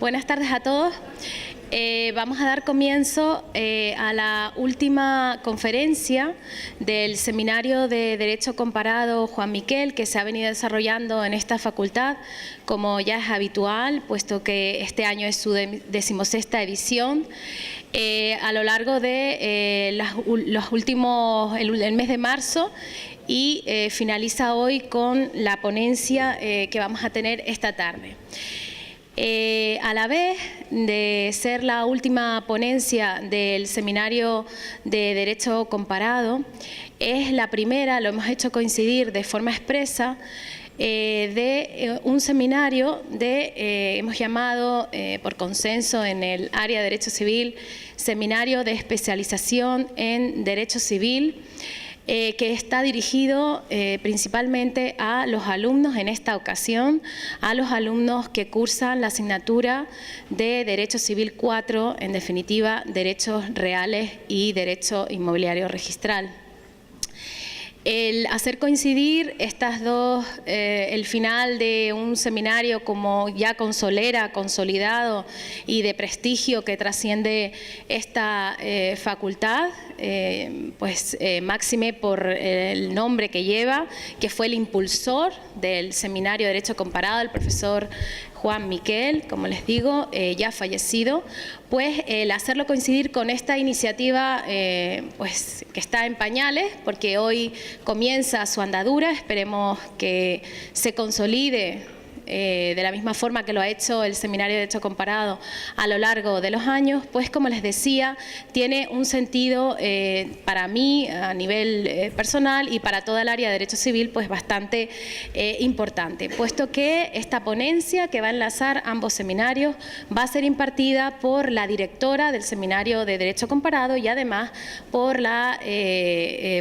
Buenas tardes a todos. Vamos a dar comienzo a la última conferencia del Seminario de Derecho Comparado Juan Miquel, que se ha venido desarrollando en esta facultad, como ya es habitual, puesto que este año es su 16ª edición. A lo largo de el mes de marzo, y finaliza hoy con la ponencia que vamos a tener esta tarde. A la vez de ser la última ponencia del Seminario de Derecho Comparado, es la primera, lo hemos hecho coincidir de forma expresa, de un seminario hemos llamado por consenso en el área de Derecho Civil, Seminario de Especialización en Derecho Civil, que está dirigido principalmente a los alumnos, en esta ocasión, a los alumnos que cursan la asignatura de Derecho Civil 4, en definitiva, Derechos Reales y Derecho Inmobiliario Registral. El hacer coincidir estas dos, el final de un seminario como ya con solera, consolidado y de prestigio que trasciende esta facultad, máxime por el nombre que lleva, que fue el impulsor del Seminario de Derecho Comparado, el profesor Juan Miquel, como les digo, ya fallecido, pues el hacerlo coincidir con esta iniciativa que está en pañales, porque hoy comienza su andadura, esperemos que se consolide de la misma forma que lo ha hecho el Seminario de Derecho Comparado a lo largo de los años, pues como les decía, tiene un sentido para mí a nivel personal y para toda el área de Derecho Civil pues bastante importante, puesto que esta ponencia que va a enlazar ambos seminarios va a ser impartida por la directora del Seminario de Derecho Comparado y además por la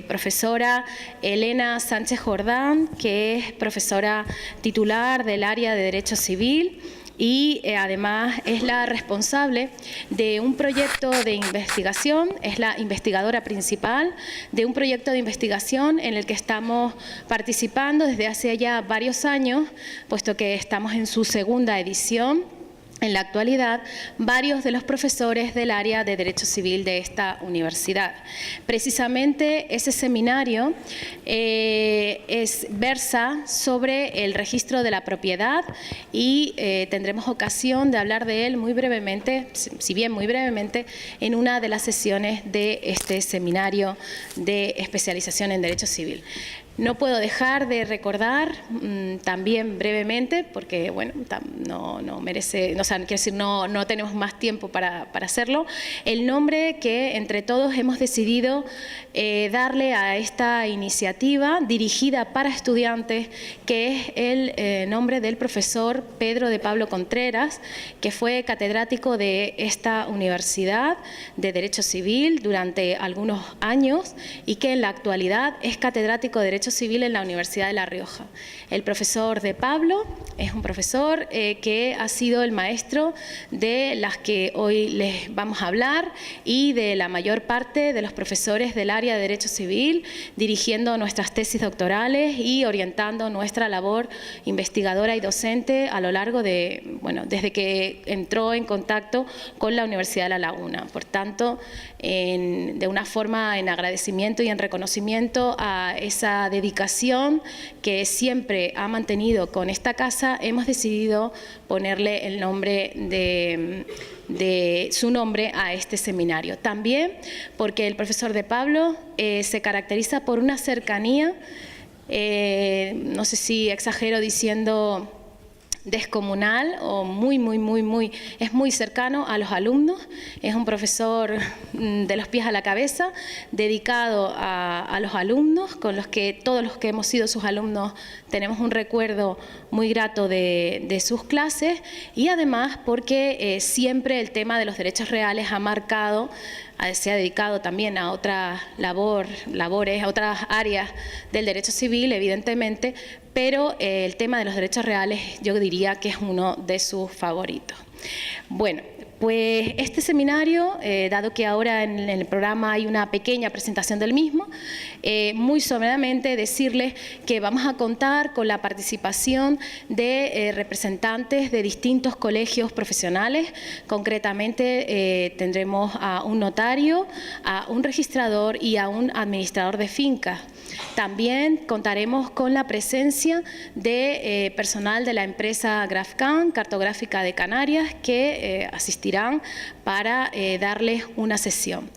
profesora Elena Sánchez Jordán, que es profesora titular del área de Derecho Civil y además es la responsable de un proyecto de investigación, es la investigadora principal de un proyecto de investigación en el que estamos participando desde hace ya varios años, puesto que estamos en su segunda edición. En la actualidad, varios de los profesores del área de Derecho Civil de esta universidad. Precisamente ese seminario versa sobre el registro de la propiedad y tendremos ocasión de hablar de él muy brevemente, si bien muy brevemente, en una de las sesiones de este seminario de especialización en Derecho Civil. No puedo dejar de recordar también brevemente, porque bueno, no merece, o sea, quiero decir, no tenemos más tiempo para hacerlo, el nombre que entre todos hemos decidido darle a esta iniciativa dirigida para estudiantes, que es el nombre del profesor Pedro de Pablo Contreras, que fue catedrático de esta Universidad de Derecho Civil durante algunos años y que en la actualidad es catedrático de Derecho Civil en la Universidad de La Rioja. El profesor de Pablo es un profesor que ha sido el maestro de las que hoy les vamos a hablar y de la mayor parte de los profesores del área de Derecho Civil, dirigiendo nuestras tesis doctorales y orientando nuestra labor investigadora y docente a lo largo de, bueno, desde que entró en contacto con la Universidad de La Laguna. Por tanto, de una forma en agradecimiento y en reconocimiento a esa dedicación que siempre ha mantenido con esta casa, hemos decidido ponerle el nombre de su nombre a este seminario. También porque el profesor de Pablo se caracteriza por una cercanía, no sé si exagero diciendo descomunal o es muy cercano a los alumnos, es un profesor de los pies a la cabeza, dedicado a los alumnos, con los que todos los que hemos sido sus alumnos tenemos un recuerdo muy grato de sus clases, y además porque siempre el tema de los derechos reales ha marcado, se ha dedicado también a otras labores, a otras áreas del derecho civil, evidentemente, pero el tema de los derechos reales yo diría que es uno de sus favoritos. Bueno, Pues este seminario, dado que ahora en el programa hay una pequeña presentación del mismo, muy someramente decirles que vamos a contar con la participación de representantes de distintos colegios profesionales. Concretamente tendremos a un notario, a un registrador y a un administrador de fincas. También contaremos con la presencia de personal de la empresa Grafcan, cartográfica de Canarias, que asistirán para darles una sesión.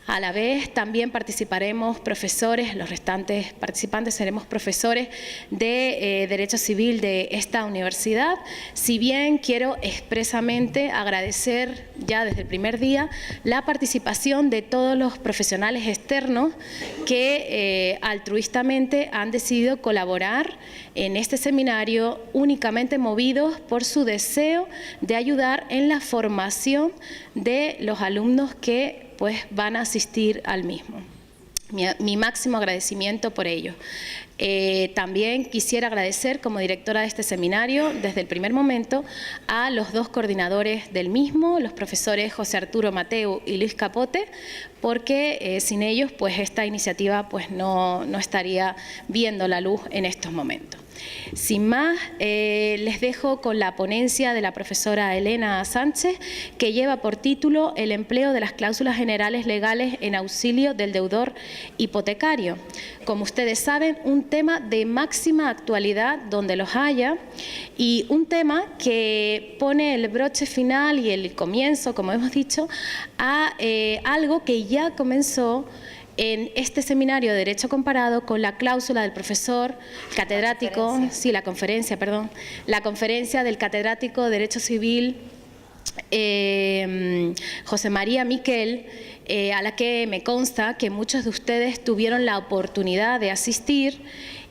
A la vez también participaremos profesores, los restantes participantes seremos profesores de Derecho Civil de esta universidad, si bien quiero expresamente agradecer ya desde el primer día la participación de todos los profesionales externos que altruistamente han decidido colaborar en este seminario únicamente movidos por su deseo de ayudar en la formación de los alumnos que pues van a asistir al mismo. Mi máximo agradecimiento por ello. También quisiera agradecer como directora de este seminario desde el primer momento a los dos coordinadores del mismo, los profesores José Arturo Mateu y Luis Capote, porque sin ellos pues esta iniciativa pues no estaría viendo la luz en estos momentos. Sin más, les dejo con la ponencia de la profesora Elena Sánchez, que lleva por título El empleo de las cláusulas generales legales en auxilio del deudor hipotecario. Como ustedes saben, un tema de máxima actualidad donde los haya y un tema que pone el broche final y el comienzo, como hemos dicho, a algo que ya comenzó en este seminario de Derecho Comparado con la cláusula del profesor catedrático, la conferencia del catedrático de Derecho Civil José María Miquel, a la que me consta que muchos de ustedes tuvieron la oportunidad de asistir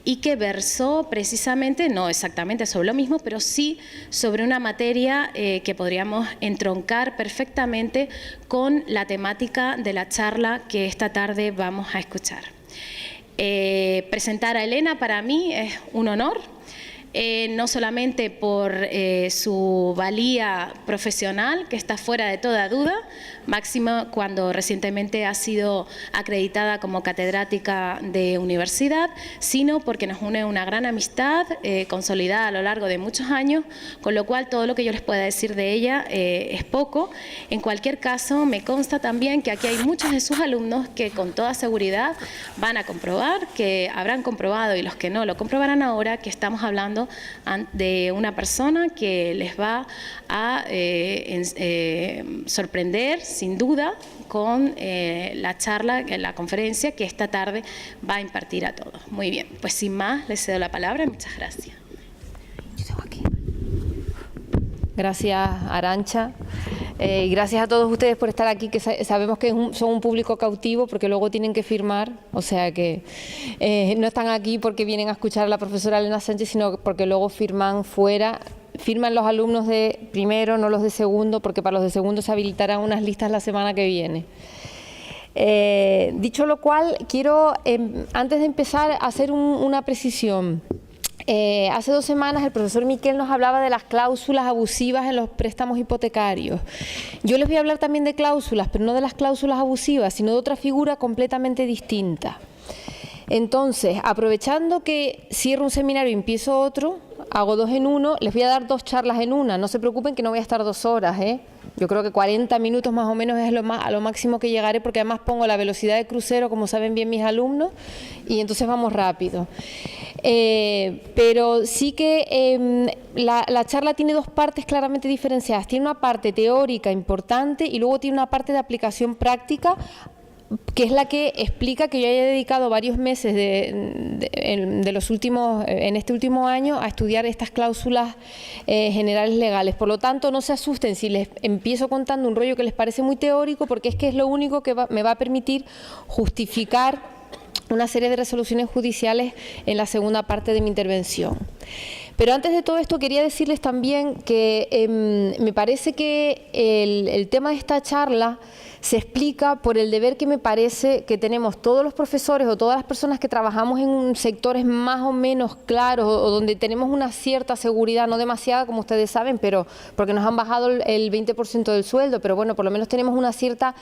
y que versó precisamente, no exactamente sobre lo mismo, pero sí sobre una materia que podríamos entroncar perfectamente con la temática de la charla que esta tarde vamos a escuchar. Presentar a Elena para mí es un honor. No solamente por su valía profesional, que está fuera de toda duda, máxima cuando recientemente ha sido acreditada como catedrática de universidad, sino porque nos une una gran amistad consolidada a lo largo de muchos años, con lo cual todo lo que yo les pueda decir de ella es poco. En cualquier caso, me consta también que aquí hay muchos de sus alumnos que con toda seguridad van a comprobar, que habrán comprobado y los que no lo comprobarán ahora, que estamos hablando de una persona que les va a sorprender sin duda con la charla, la conferencia que esta tarde va a impartir a todos. Muy bien, pues sin más les cedo la palabra. Muchas gracias. Gracias, Arantxa. Y gracias a todos ustedes por estar aquí, que sabemos que son un público cautivo porque luego tienen que firmar, o sea que no están aquí porque vienen a escuchar a la profesora Elena Sánchez, sino porque luego firman fuera. Firman los alumnos de primero, no los de segundo, porque para los de segundo se habilitarán unas listas la semana que viene. Dicho lo cual, quiero, antes de empezar, hacer una precisión. Hace 2 semanas el profesor Miquel nos hablaba de las cláusulas abusivas en los préstamos hipotecarios. Yo les voy a hablar también de cláusulas, pero no de las cláusulas abusivas, sino de otra figura completamente distinta. Entonces, aprovechando que cierro un seminario y empiezo otro, hago 2 en 1, les voy a dar 2 charlas en una. No se preocupen que no voy a estar 2 horas, Yo creo que 40 minutos más o menos es a lo máximo que llegaré, porque además pongo la velocidad de crucero, como saben bien mis alumnos, y entonces vamos rápido. Pero sí que la charla tiene 2 partes claramente diferenciadas. Tiene una parte teórica importante y luego tiene una parte de aplicación práctica, que es la que explica que yo haya dedicado varios meses de los últimos, en este último año, a estudiar estas cláusulas generales legales. Por lo tanto, no se asusten si les empiezo contando un rollo que les parece muy teórico, porque es que es lo único que me va a permitir justificar una serie de resoluciones judiciales en la segunda parte de mi intervención. Pero antes de todo esto quería decirles también que me parece que el tema de esta charla se explica por el deber que me parece que tenemos todos los profesores o todas las personas que trabajamos en sectores más o menos claros o donde tenemos una cierta seguridad, no demasiada como ustedes saben, pero porque nos han bajado el 20% del sueldo, pero bueno, por lo menos tenemos una cierta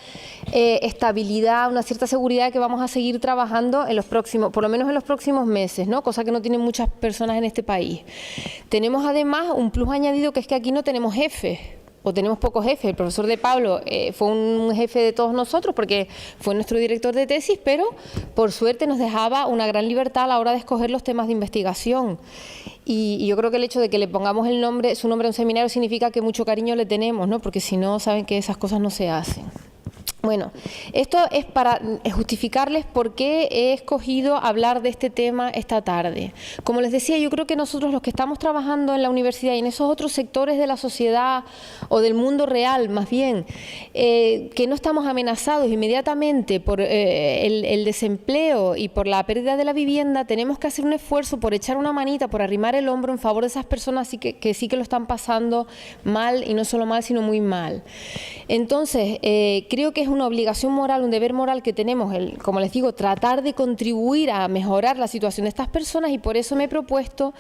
estabilidad, una cierta seguridad de que vamos a seguir trabajando en los próximos, por lo menos en los próximos meses, ¿no? Cosa que no tienen muchas personas en este país. Tenemos además un plus añadido, que es que aquí no tenemos jefes, o tenemos pocos jefes. El profesor de Pablo fue un jefe de todos nosotros porque fue nuestro director de tesis, pero por suerte nos dejaba una gran libertad a la hora de escoger los temas de investigación. Y yo creo que el hecho de que le pongamos su nombre a un seminario significa que mucho cariño le tenemos, ¿no? Porque si no, saben que esas cosas no se hacen. Bueno, esto es para justificarles por qué he escogido hablar de este tema esta tarde. Como les decía, yo creo que nosotros los que estamos trabajando en la universidad y en esos otros sectores de la sociedad o del mundo real, más bien, que no estamos amenazados inmediatamente por el desempleo y por la pérdida de la vivienda, tenemos que hacer un esfuerzo por echar una manita, por arrimar el hombro en favor de esas personas que sí que lo están pasando mal, y no solo mal, sino muy mal. Entonces, creo que es una obligación moral, un deber moral que tenemos, como les digo, tratar de contribuir a mejorar la situación de estas personas, y por eso me he propuesto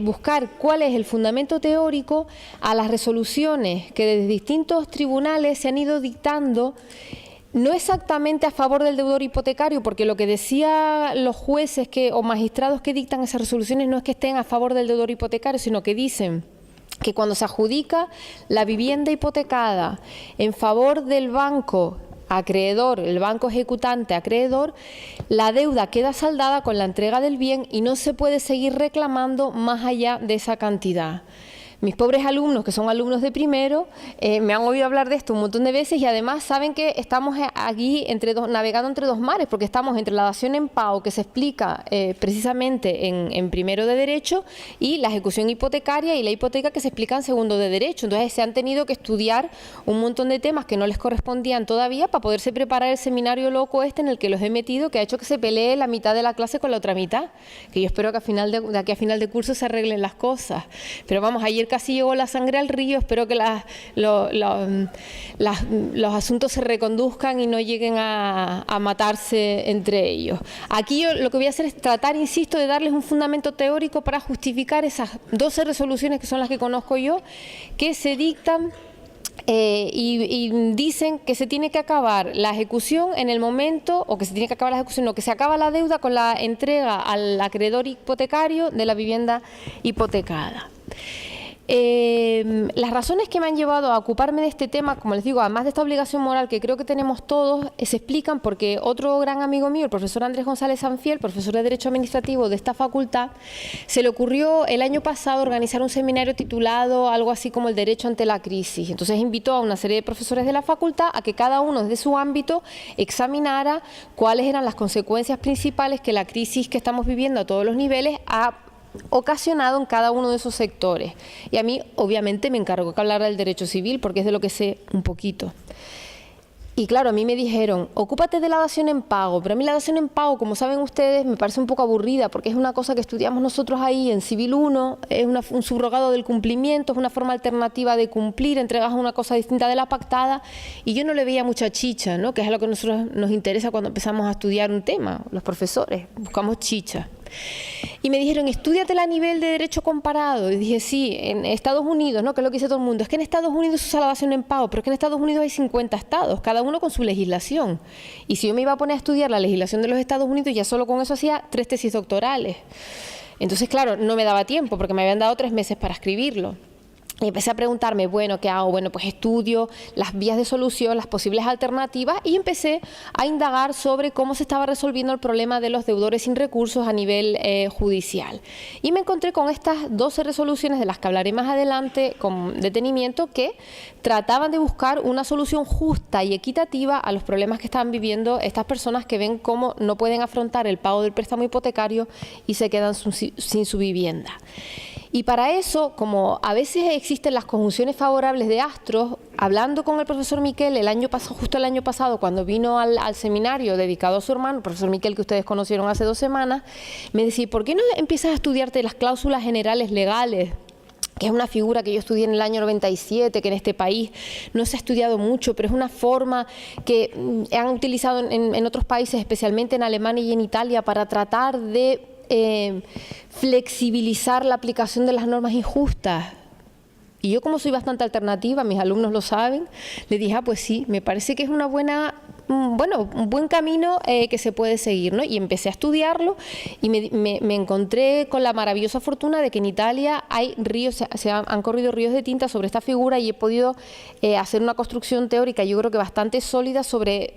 buscar cuál es el fundamento teórico a las resoluciones que desde distintos tribunales se han ido dictando, no exactamente a favor del deudor hipotecario, porque lo que decían los jueces o magistrados que dictan esas resoluciones no es que estén a favor del deudor hipotecario, sino que dicen que cuando se adjudica la vivienda hipotecada en favor del banco acreedor, el banco ejecutante acreedor, la deuda queda saldada con la entrega del bien y no se puede seguir reclamando más allá de esa cantidad. Mis pobres alumnos, que son alumnos de primero, me han oído hablar de esto un montón de veces, y además saben que estamos aquí navegando entre dos mares, porque estamos entre la dación en pago, que se explica precisamente en primero de Derecho, y la ejecución hipotecaria y la hipoteca, que se explica en segundo de Derecho. Entonces se han tenido que estudiar un montón de temas que no les correspondían todavía para poderse preparar el seminario loco en el que los he metido, que ha hecho que se pelee la mitad de la clase con la otra mitad, que yo espero que de aquí a final de curso se arreglen las cosas. Pero vamos, ayer casi llegó la sangre al río, espero que los asuntos se reconduzcan y no lleguen a matarse entre ellos. Aquí yo lo que voy a hacer es tratar, insisto, de darles un fundamento teórico para justificar esas 12 resoluciones, que son las que conozco yo, que se dictan y dicen que se tiene que acabar la ejecución en el momento, o que se tiene que acabar la ejecución, no, que se acaba la deuda con la entrega al acreedor hipotecario de la vivienda hipotecada. Las razones que me han llevado a ocuparme de este tema, como les digo, además de esta obligación moral que creo que tenemos todos, se explican porque otro gran amigo mío, el profesor Andrés González Sanfiel, profesor de Derecho Administrativo de esta facultad, se le ocurrió el año pasado organizar un seminario titulado algo así como el Derecho ante la crisis. Entonces invitó a una serie de profesores de la facultad a que cada uno desde su ámbito examinara cuáles eran las consecuencias principales que la crisis que estamos viviendo a todos los niveles ha ocasionado en cada uno de esos sectores. Y a mí, obviamente, me encargó que hablara del derecho civil, porque es de lo que sé un poquito. Y claro, a mí me dijeron, ocúpate de la dación en pago, pero a mí la dación en pago, como saben ustedes, me parece un poco aburrida, porque es una cosa que estudiamos nosotros ahí en Civil 1, es un subrogado del cumplimiento, es una forma alternativa de cumplir, entregas una cosa distinta de la pactada, y yo no le veía mucha chicha, ¿no? Que es a lo que a nosotros nos interesa cuando empezamos a estudiar un tema, los profesores, buscamos chicha. Y me dijeron, estúdiatela a nivel de derecho comparado. Y dije, sí, en Estados Unidos, ¿no? Que es lo que dice todo el mundo. Es que en Estados Unidos se usa la dación en pago, pero es que en Estados Unidos hay 50 estados, cada uno con su legislación. Y si yo me iba a poner a estudiar la legislación de los Estados Unidos, ya solo con eso hacía 3 tesis doctorales. Entonces, claro, no me daba tiempo, porque me habían dado 3 meses para escribirlo. Y empecé a preguntarme, bueno, ¿qué hago? Bueno, pues estudio las vías de solución, las posibles alternativas, y empecé a indagar sobre cómo se estaba resolviendo el problema de los deudores sin recursos a nivel judicial. Y me encontré con estas 12 resoluciones, de las que hablaré más adelante con detenimiento, que trataban de buscar una solución justa y equitativa a los problemas que estaban viviendo estas personas que ven cómo no pueden afrontar el pago del préstamo hipotecario y se quedan sin su vivienda. Y para eso, como a veces existen las conjunciones favorables de astros, hablando con el profesor Miquel justo el año pasado, cuando vino al seminario dedicado a su hermano, el profesor Miquel, que ustedes conocieron hace 2 semanas, me decía, ¿por qué no empiezas a estudiarte las cláusulas generales legales que es una figura que yo estudié en el año 97, que en este país no se ha estudiado mucho, pero es una forma que han utilizado en otros países, especialmente en Alemania y en Italia, para tratar de flexibilizar la aplicación de las normas injustas. Y yo, como soy bastante alternativa, mis alumnos lo saben, le dije, pues sí, me parece que es una buena, un buen camino que se puede seguir, ¿no? Y empecé a estudiarlo y me encontré con la maravillosa fortuna de que en Italia hay ríos, han corrido ríos de tinta sobre esta figura y he podido hacer una construcción teórica, yo creo que bastante sólida sobre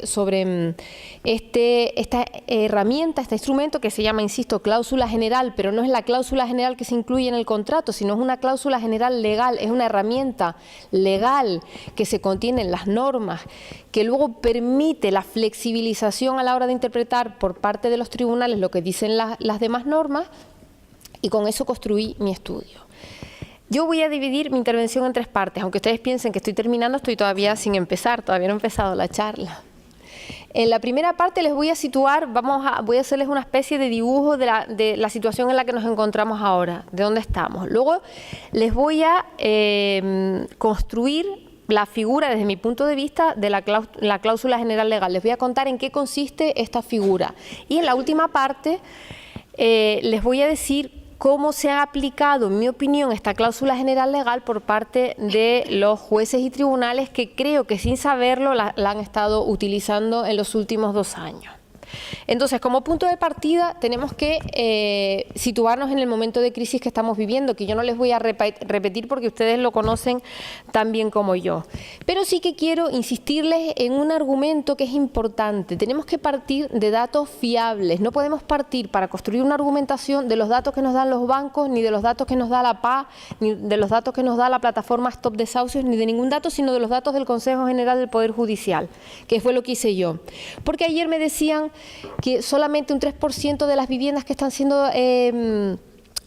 esta herramienta, este instrumento que se llama, insisto, cláusula general, pero no es la cláusula general que se incluye en el contrato, sino es una cláusula general legal, es una herramienta legal que se contiene en las normas, que luego permite la flexibilización a la hora de interpretar por parte de los tribunales lo que dicen las demás normas, y con eso construí mi estudio. Yo voy a dividir mi intervención en tres partes, aunque ustedes piensen que estoy terminando, estoy todavía sin empezar, todavía no he empezado la charla. En la primera parte les voy a situar, voy a hacerles una especie de dibujo de la situación en la que nos encontramos ahora, de dónde estamos. Luego les voy a construir la figura, desde mi punto de vista, de la cláusula general legal. Les voy a contar en qué consiste esta figura. Y en la última parte les voy a decir cómo se ha aplicado, en mi opinión, esta cláusula general legal por parte de los jueces y tribunales que creo que sin saberlo la han estado utilizando en los últimos 2 años. Entonces, como punto de partida, tenemos que situarnos en el momento de crisis que estamos viviendo, que yo no les voy a repetir porque ustedes lo conocen tan bien como yo. Pero sí que quiero insistirles en un argumento que es importante. Tenemos que partir de datos fiables. No podemos partir para construir una argumentación de los datos que nos dan los bancos, ni de los datos que nos da la PA, ni de los datos que nos da la plataforma Stop Desahucios, ni de ningún dato, sino de los datos del Consejo General del Poder Judicial, que fue lo que hice yo. Porque ayer me decían que solamente un 3% de las viviendas que están siendo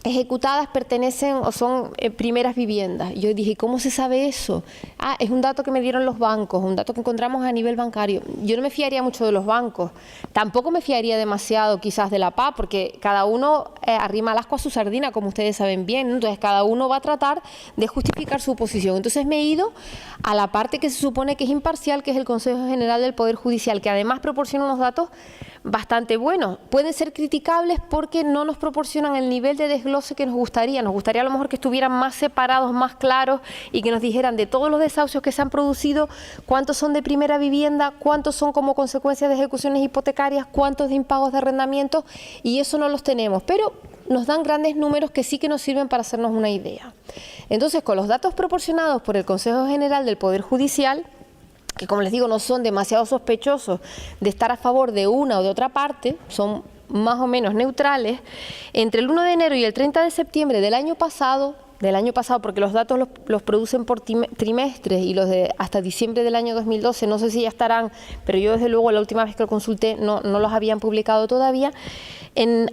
ejecutadas pertenecen o son primeras viviendas. Yo dije, ¿cómo se sabe eso? Ah, es un dato que me dieron los bancos, un dato que encontramos a nivel bancario. Yo no me fiaría mucho de los bancos, tampoco me fiaría demasiado quizás de la PA, porque cada uno arrima el ascua a su sardina, como ustedes saben bien, ¿no? Entonces cada uno va a tratar de justificar su posición. Entonces me he ido a la parte que se supone que es imparcial, que es el Consejo General del Poder Judicial, que además proporciona unos datos bastante buenos. Pueden ser criticables porque no nos proporcionan el nivel de desglose que nos gustaría. Nos gustaría a lo mejor que estuvieran más separados, más claros, y que nos dijeran de todos los desahucios que se han producido, cuántos son de primera vivienda, cuántos son como consecuencia de ejecuciones hipotecarias, cuántos de impagos de arrendamiento, y eso no los tenemos. Pero nos dan grandes números que sí que nos sirven para hacernos una idea. Entonces, con los datos proporcionados por el Consejo General del Poder Judicial, que como les digo no son demasiado sospechosos de estar a favor de una o de otra parte, son más o menos neutrales, entre el 1 de enero y el 30 de septiembre del año pasado, porque los datos los producen por trimestres, y los de hasta diciembre del año 2012, no sé si ya estarán, pero yo desde luego la última vez que lo consulté no los habían publicado todavía.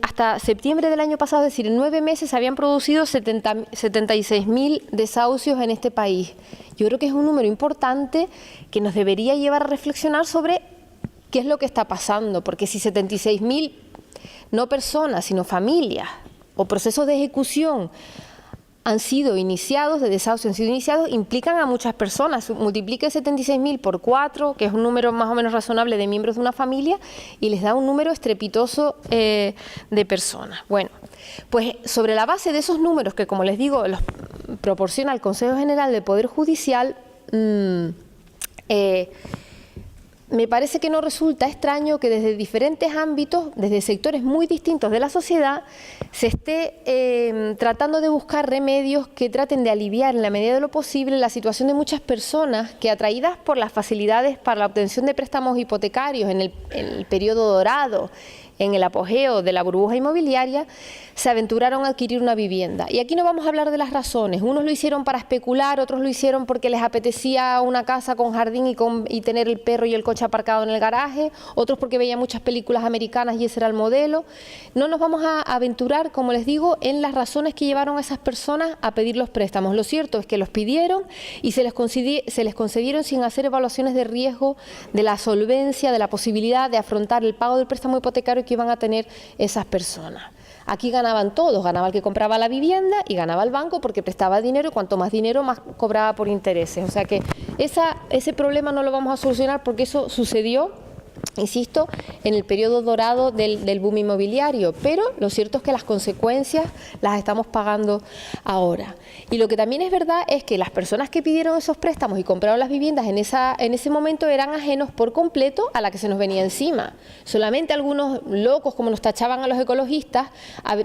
Hasta septiembre del año pasado, es decir, en 9 meses, se habían producido 76.000 desahucios en este país. Yo creo que es un número importante que nos debería llevar a reflexionar sobre qué es lo que está pasando, porque si 76.000, no personas, sino familias o procesos de ejecución han sido iniciados, de desahucio han sido iniciados, implican a muchas personas. Multiplique 76.000 por 4, que es un número más o menos razonable de miembros de una familia, y les da un número estrepitoso de personas. Bueno, pues sobre la base de esos números que, como les digo, los proporciona el Consejo General del Poder Judicial, me parece que no resulta extraño que desde diferentes ámbitos, desde sectores muy distintos de la sociedad, se esté tratando de buscar remedios que traten de aliviar en la medida de lo posible la situación de muchas personas que, atraídas por las facilidades para la obtención de préstamos hipotecarios en el periodo dorado, en el apogeo de la burbuja inmobiliaria, se aventuraron a adquirir una vivienda. Y aquí no vamos a hablar de las razones. Unos lo hicieron para especular, otros lo hicieron porque les apetecía una casa con jardín y tener el perro y el coche aparcado en el garaje, otros porque veían muchas películas americanas y ese era el modelo. No nos vamos a aventurar, como les digo, en las razones que llevaron a esas personas a pedir los préstamos. Lo cierto es que los pidieron y se les concedieron sin hacer evaluaciones de riesgo, de la solvencia, de la posibilidad de afrontar el pago del préstamo hipotecario que iban a tener esas personas. Aquí ganaban todos, ganaba el que compraba la vivienda y ganaba el banco porque prestaba dinero y cuanto más dinero más cobraba por intereses. O sea que ese problema no lo vamos a solucionar porque eso sucedió, insisto, en el periodo dorado del boom inmobiliario, pero lo cierto es que las consecuencias las estamos pagando ahora. Y lo que también es verdad es que las personas que pidieron esos préstamos y compraron las viviendas en ese momento eran ajenos por completo a la que se nos venía encima. Solamente algunos locos, como nos tachaban a los ecologistas,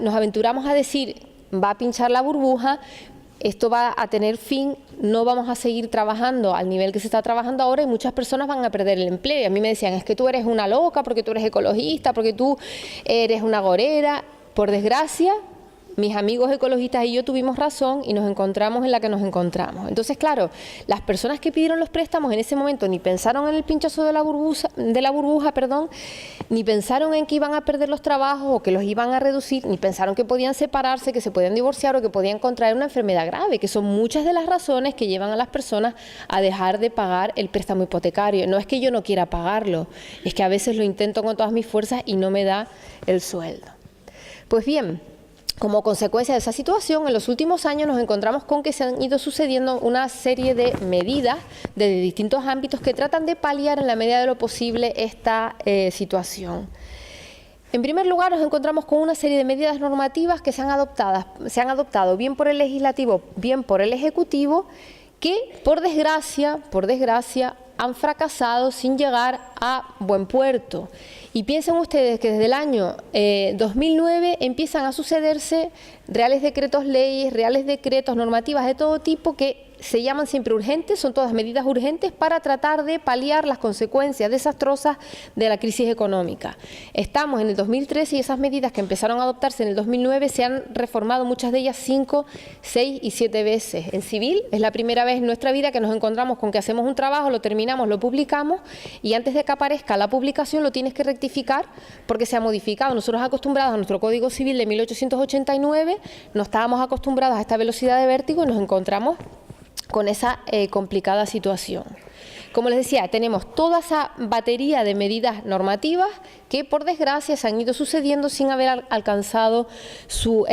nos aventuramos a decir, va a pinchar la burbuja, esto va a tener fin, no vamos a seguir trabajando al nivel que se está trabajando ahora y muchas personas van a perder el empleo. Y a mí me decían, es que tú eres una loca, porque tú eres ecologista, porque tú eres una agorera. Por desgracia, mis amigos ecologistas y yo tuvimos razón y nos encontramos en la que nos encontramos. Entonces, claro, las personas que pidieron los préstamos en ese momento ni pensaron en el pinchazo de la burbuja, ni pensaron en que iban a perder los trabajos o que los iban a reducir, ni pensaron que podían separarse, que se podían divorciar o que podían contraer una enfermedad grave, que son muchas de las razones que llevan a las personas a dejar de pagar el préstamo hipotecario. No es que yo no quiera pagarlo, es que a veces lo intento con todas mis fuerzas y no me da el sueldo. Pues bien, como consecuencia de esa situación, en los últimos años nos encontramos con que se han ido sucediendo una serie de medidas de distintos ámbitos que tratan de paliar en la medida de lo posible esta situación. En primer lugar, nos encontramos con una serie de medidas normativas que se han adoptado bien por el legislativo, bien por el ejecutivo, que por desgracia, han fracasado sin llegar a buen puerto. Y piensen ustedes que desde el año 2009 empiezan a sucederse reales decretos leyes, reales decretos, normativas de todo tipo que se llaman siempre urgentes, son todas medidas urgentes para tratar de paliar las consecuencias desastrosas de la crisis económica. Estamos en el 2013 y esas medidas que empezaron a adoptarse en el 2009 se han reformado muchas de ellas 5, 6 y 7 veces. En civil es la primera vez en nuestra vida que nos encontramos con que hacemos un trabajo, lo terminamos, lo publicamos y antes de que aparezca la publicación lo tienes que rectificar porque se ha modificado. Nosotros acostumbrados a nuestro Código Civil de 1889 no estábamos acostumbrados a esta velocidad de vértigo y nos encontramos con esa complicada situación. Como les decía, tenemos toda esa batería de medidas normativas que por desgracia se han ido sucediendo sin haber alcanzado sus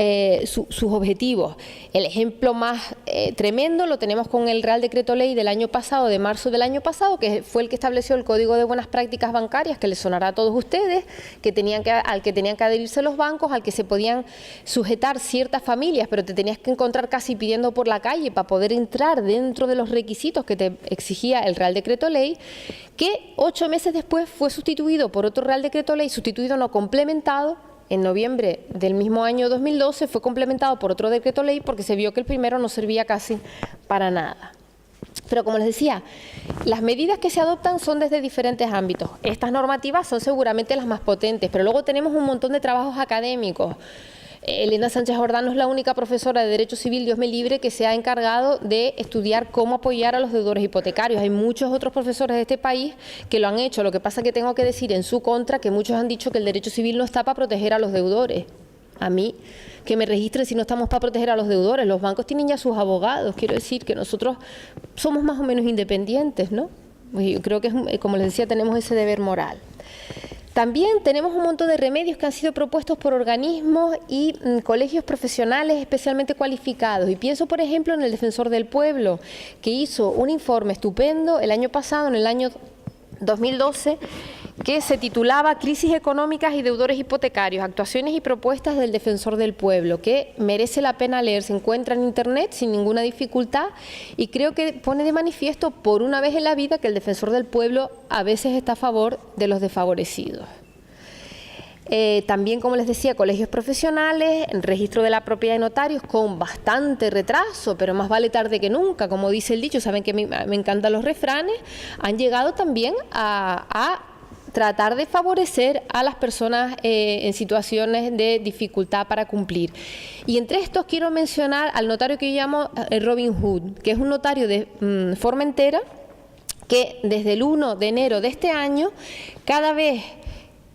objetivos. El ejemplo más tremendo lo tenemos con el Real Decreto Ley del año pasado, de marzo del año pasado, que fue el que estableció el Código de Buenas Prácticas Bancarias, que les sonará a todos ustedes, al que tenían que adherirse los bancos, al que se podían sujetar ciertas familias, pero te tenías que encontrar casi pidiendo por la calle para poder entrar dentro de los requisitos que te exigía el Real Decreto Ley, que 8 meses después fue sustituido por otro Real Decreto Ley, sustituido no complementado, en noviembre del mismo año 2012 fue complementado por otro decreto ley porque se vio que el primero no servía casi para nada. Pero como les decía, las medidas que se adoptan son desde diferentes ámbitos. Estas normativas son seguramente las más potentes, pero luego tenemos un montón de trabajos académicos. Elena Sánchez Jordán no es la única profesora de Derecho Civil, Dios me libre, que se ha encargado de estudiar cómo apoyar a los deudores hipotecarios. Hay muchos otros profesores de este país que lo han hecho. Lo que pasa es que tengo que decir en su contra que muchos han dicho que el derecho civil no está para proteger a los deudores. A mí, que me registren si no estamos para proteger a los deudores. Los bancos tienen ya sus abogados. Quiero decir que nosotros somos más o menos independientes, ¿no? Yo creo que, como les decía, tenemos ese deber moral. También tenemos un montón de remedios que han sido propuestos por organismos y colegios profesionales especialmente cualificados. Y pienso, por ejemplo, en el Defensor del Pueblo, que hizo un informe estupendo el año pasado, en el año 2012, que se titulaba Crisis económicas y deudores hipotecarios, actuaciones y propuestas del Defensor del Pueblo, que merece la pena leer, se encuentra en internet sin ninguna dificultad y creo que pone de manifiesto por una vez en la vida que el Defensor del Pueblo a veces está a favor de los desfavorecidos. También, como les decía, colegios profesionales, registro de la propiedad de notarios con bastante retraso, pero más vale tarde que nunca, como dice el dicho, saben que me encantan los refranes, han llegado también a tratar de favorecer a las personas en situaciones de dificultad para cumplir. Y entre estos quiero mencionar al notario que yo llamo Robin Hood, que es un notario de Formentera, que desde el 1 de enero de este año, cada vez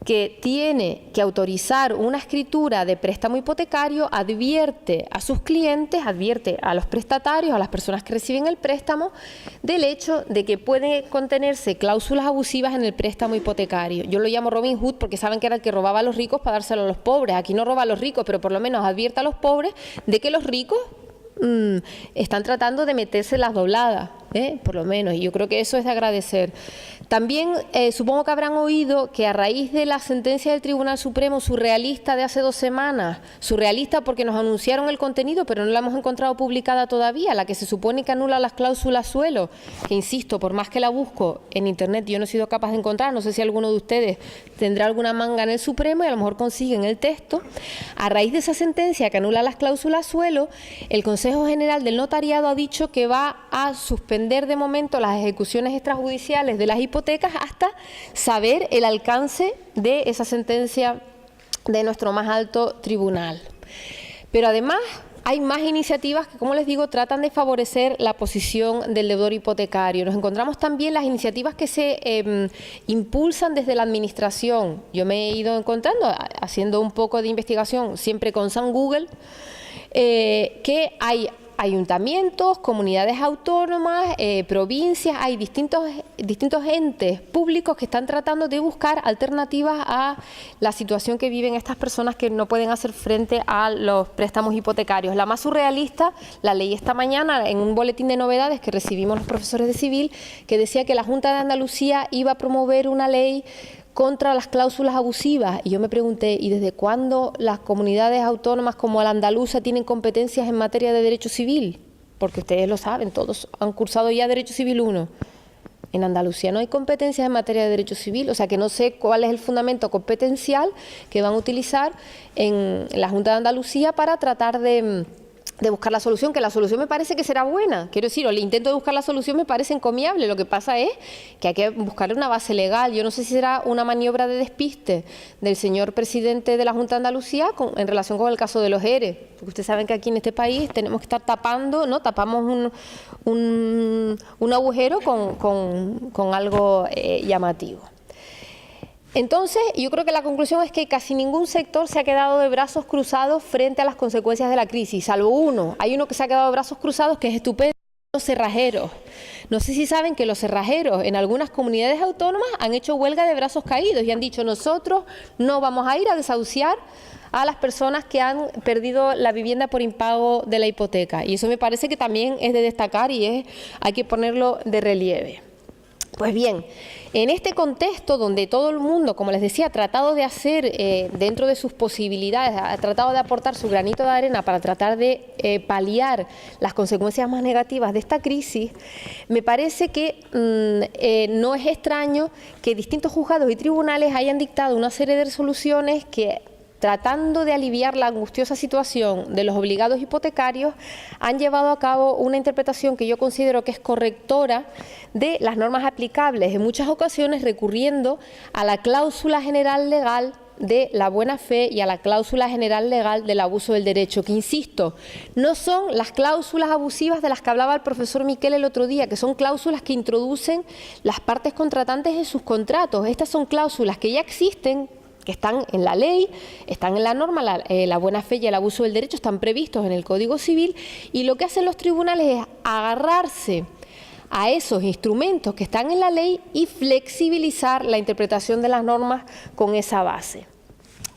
que tiene que autorizar una escritura de préstamo hipotecario, advierte a sus clientes, advierte a los prestatarios, a las personas que reciben el préstamo, del hecho de que pueden contenerse cláusulas abusivas en el préstamo hipotecario. Yo lo llamo Robin Hood porque saben que era el que robaba a los ricos para dárselo a los pobres. Aquí no roba a los ricos, pero por lo menos advierte a los pobres de que los ricos están tratando de meterse las dobladas, por lo menos, y yo creo que eso es de agradecer. También supongo que habrán oído que a raíz de la sentencia del Tribunal Supremo surrealista de hace 2 semanas, surrealista porque nos anunciaron el contenido pero no la hemos encontrado publicada todavía, la que se supone que anula las cláusulas suelo, que insisto, por más que la busco en internet yo no he sido capaz de encontrar, no sé si alguno de ustedes tendrá alguna manga en el Supremo y a lo mejor consiguen el texto. A raíz de esa sentencia que anula las cláusulas suelo, el Consejo General del Notariado ha dicho que va a suspender de momento las ejecuciones extrajudiciales de las hipotecas hasta saber el alcance de esa sentencia de nuestro más alto tribunal. Pero además hay más iniciativas que, como les digo, tratan de favorecer la posición del deudor hipotecario. Nos encontramos también las iniciativas que se impulsan desde la Administración. Yo me he ido encontrando, haciendo un poco de investigación, siempre con San Google, que hay ayuntamientos, comunidades autónomas, provincias, hay distintos entes públicos que están tratando de buscar alternativas a la situación que viven estas personas que no pueden hacer frente a los préstamos hipotecarios. La más surrealista la leí esta mañana en un boletín de novedades que recibimos los profesores de civil, que decía que la Junta de Andalucía iba a promover una ley contra las cláusulas abusivas, y yo me pregunté, ¿y desde cuándo las comunidades autónomas como la andaluza tienen competencias en materia de derecho civil? Porque ustedes lo saben, todos han cursado ya Derecho Civil 1. En Andalucía no hay competencias en materia de derecho civil, o sea que no sé cuál es el fundamento competencial que van a utilizar en la Junta de Andalucía para tratar de buscar la solución, que la solución me parece que será buena. Quiero decir, el intento de buscar la solución me parece encomiable. Lo que pasa es que hay que buscar una base legal. Yo no sé si será una maniobra de despiste del señor presidente de la Junta de Andalucía en relación con el caso de los ERE. Porque ustedes saben que aquí en este país tenemos que estar tapando, ¿no? Tapamos un agujero con algo llamativo. Entonces, yo creo que la conclusión es que casi ningún sector se ha quedado de brazos cruzados frente a las consecuencias de la crisis, salvo uno. Hay uno que se ha quedado de brazos cruzados, que es estupendo, los cerrajeros. No sé si saben que los cerrajeros en algunas comunidades autónomas han hecho huelga de brazos caídos y han dicho: nosotros no vamos a ir a desahuciar a las personas que han perdido la vivienda por impago de la hipoteca. Y eso me parece que también es de destacar y hay que ponerlo de relieve. Pues bien, en este contexto donde todo el mundo, como les decía, ha tratado de hacer dentro de sus posibilidades, ha tratado de aportar su granito de arena para tratar de paliar las consecuencias más negativas de esta crisis, me parece que no es extraño que distintos juzgados y tribunales hayan dictado una serie de resoluciones que, tratando de aliviar la angustiosa situación de los obligados hipotecarios, han llevado a cabo una interpretación que yo considero que es correctora de las normas aplicables, en muchas ocasiones recurriendo a la cláusula general legal de la buena fe y a la cláusula general legal del abuso del derecho, que, insisto, no son las cláusulas abusivas de las que hablaba el profesor Miquel el otro día, que son cláusulas que introducen las partes contratantes en sus contratos. Estas son cláusulas que ya existen, que están en la ley, están en la norma, la buena fe y el abuso del derecho están previstos en el Código Civil, y lo que hacen los tribunales es agarrarse a esos instrumentos que están en la ley y flexibilizar la interpretación de las normas con esa base.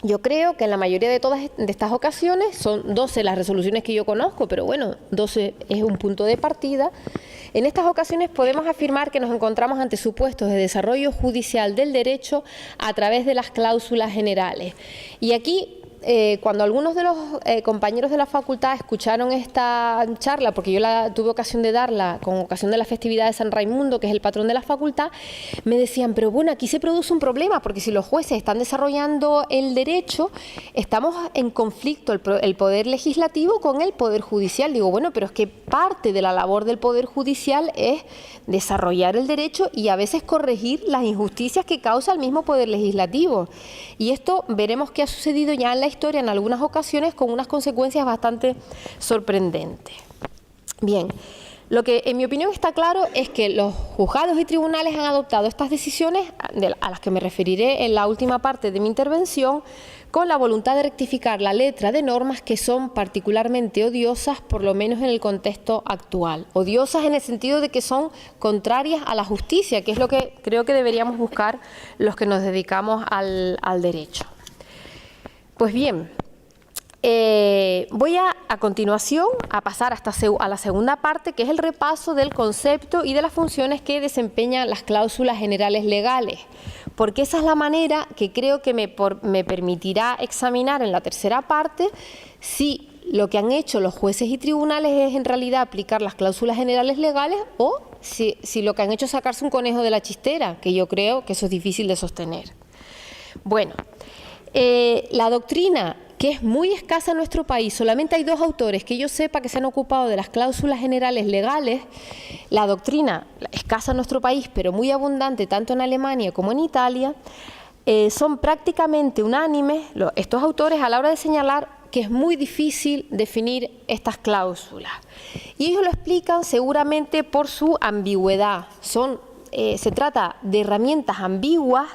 Yo creo que en la mayoría de todas de estas ocasiones, son 12 las resoluciones que yo conozco, pero bueno, 12 es un punto de partida. En estas ocasiones podemos afirmar que nos encontramos ante supuestos de desarrollo judicial del derecho a través de las cláusulas generales. Y aquí, cuando algunos de los compañeros de la facultad escucharon esta charla, porque yo tuve ocasión de darla con ocasión de la festividad de San Raimundo, que es el patrón de la facultad, me decían: pero bueno, aquí se produce un problema, porque si los jueces están desarrollando el derecho, estamos en conflicto el poder legislativo con el poder judicial. Digo, bueno, pero es que parte de la labor del poder judicial es desarrollar el derecho y a veces corregir las injusticias que causa el mismo poder legislativo. Y esto veremos que ha sucedido ya en la historia en algunas ocasiones con unas consecuencias bastante sorprendentes. Bien, Lo que en mi opinión está claro es que los juzgados y tribunales han adoptado estas decisiones, a las que me referiré en la última parte de mi intervención, con la voluntad de rectificar la letra de normas que son particularmente odiosas, por lo menos en el contexto actual. Odiosas en el sentido de que son contrarias a la justicia, que es lo que creo que deberíamos buscar los que nos dedicamos al derecho. Pues bien, voy a continuación a pasar a la segunda parte, que es el repaso del concepto y de las funciones que desempeñan las cláusulas generales legales, porque esa es la manera que creo que me permitirá examinar en la tercera parte si lo que han hecho los jueces y tribunales es en realidad aplicar las cláusulas generales legales o si lo que han hecho es sacarse un conejo de la chistera, que yo creo que eso es difícil de sostener. Bueno, la doctrina, que es muy escasa en nuestro país, solamente hay 2 autores que yo sepa que se han ocupado de las cláusulas generales legales. La doctrina, escasa en nuestro país, pero muy abundante tanto en Alemania como en Italia, son prácticamente unánimes estos autores a la hora de señalar que es muy difícil definir estas cláusulas. Y ellos lo explican seguramente por su ambigüedad. Se trata de herramientas ambiguas.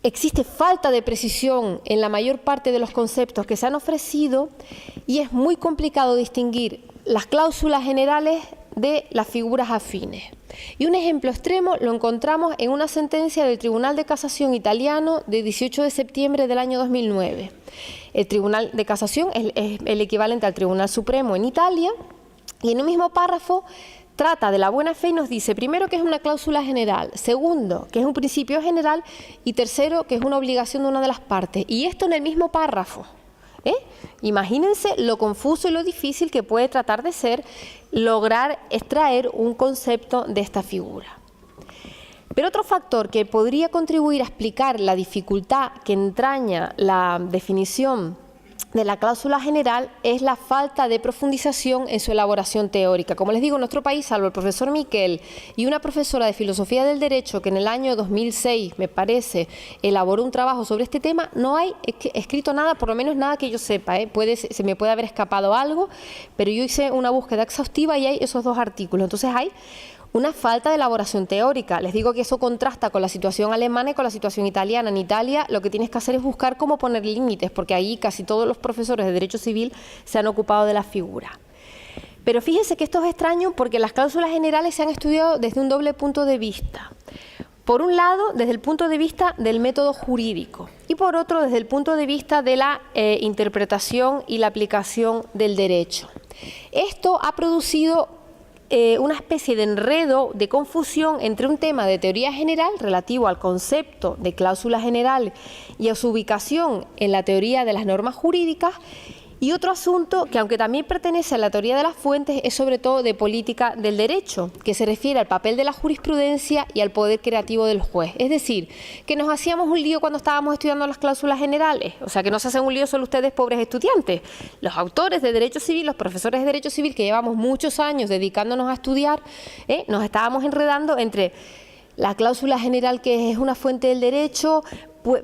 Existe falta de precisión en la mayor parte de los conceptos que se han ofrecido y es muy complicado distinguir las cláusulas generales de las figuras afines. Y un ejemplo extremo lo encontramos en una sentencia del Tribunal de Casación italiano de 18 de septiembre del año 2009. El Tribunal de Casación es el equivalente al Tribunal Supremo en Italia y en un mismo párrafo trata de la buena fe y nos dice, primero, que es una cláusula general, segundo, que es un principio general y tercero, que es una obligación de una de las partes. Y esto en el mismo párrafo. Imagínense lo confuso y lo difícil que puede tratar de ser lograr extraer un concepto de esta figura. Pero otro factor que podría contribuir a explicar la dificultad que entraña la definición de la cláusula general es la falta de profundización en su elaboración teórica. Como les digo, en nuestro país, salvo el profesor Miquel y una profesora de Filosofía del Derecho que en el año 2006, me parece, elaboró un trabajo sobre este tema, no hay escrito nada, por lo menos nada que yo sepa. Se me puede haber escapado algo, pero yo hice una búsqueda exhaustiva y hay esos 2 artículos. Entonces hay una falta de elaboración teórica. Les digo que eso contrasta con la situación alemana y con la situación italiana. En Italia lo que tienes que hacer es buscar cómo poner límites, porque ahí casi todos los profesores de Derecho Civil se han ocupado de la figura. Pero fíjense que esto es extraño porque las cláusulas generales se han estudiado desde un doble punto de vista. Por un lado, desde el punto de vista del método jurídico y por otro, desde el punto de vista de la interpretación y la aplicación del derecho. Esto ha producido una especie de enredo, de confusión entre un tema de teoría general relativo al concepto de cláusula general y a su ubicación en la teoría de las normas jurídicas y otro asunto que, aunque también pertenece a la teoría de las fuentes, es sobre todo de política del derecho, que se refiere al papel de la jurisprudencia y al poder creativo del juez. Es decir, que nos hacíamos un lío cuando estábamos estudiando las cláusulas generales, o sea, que no se hacen un lío solo ustedes, pobres estudiantes. Los autores de Derecho Civil, los profesores de Derecho Civil, que llevamos muchos años dedicándonos a estudiar, nos estábamos enredando entre la cláusula general, que es una fuente del derecho,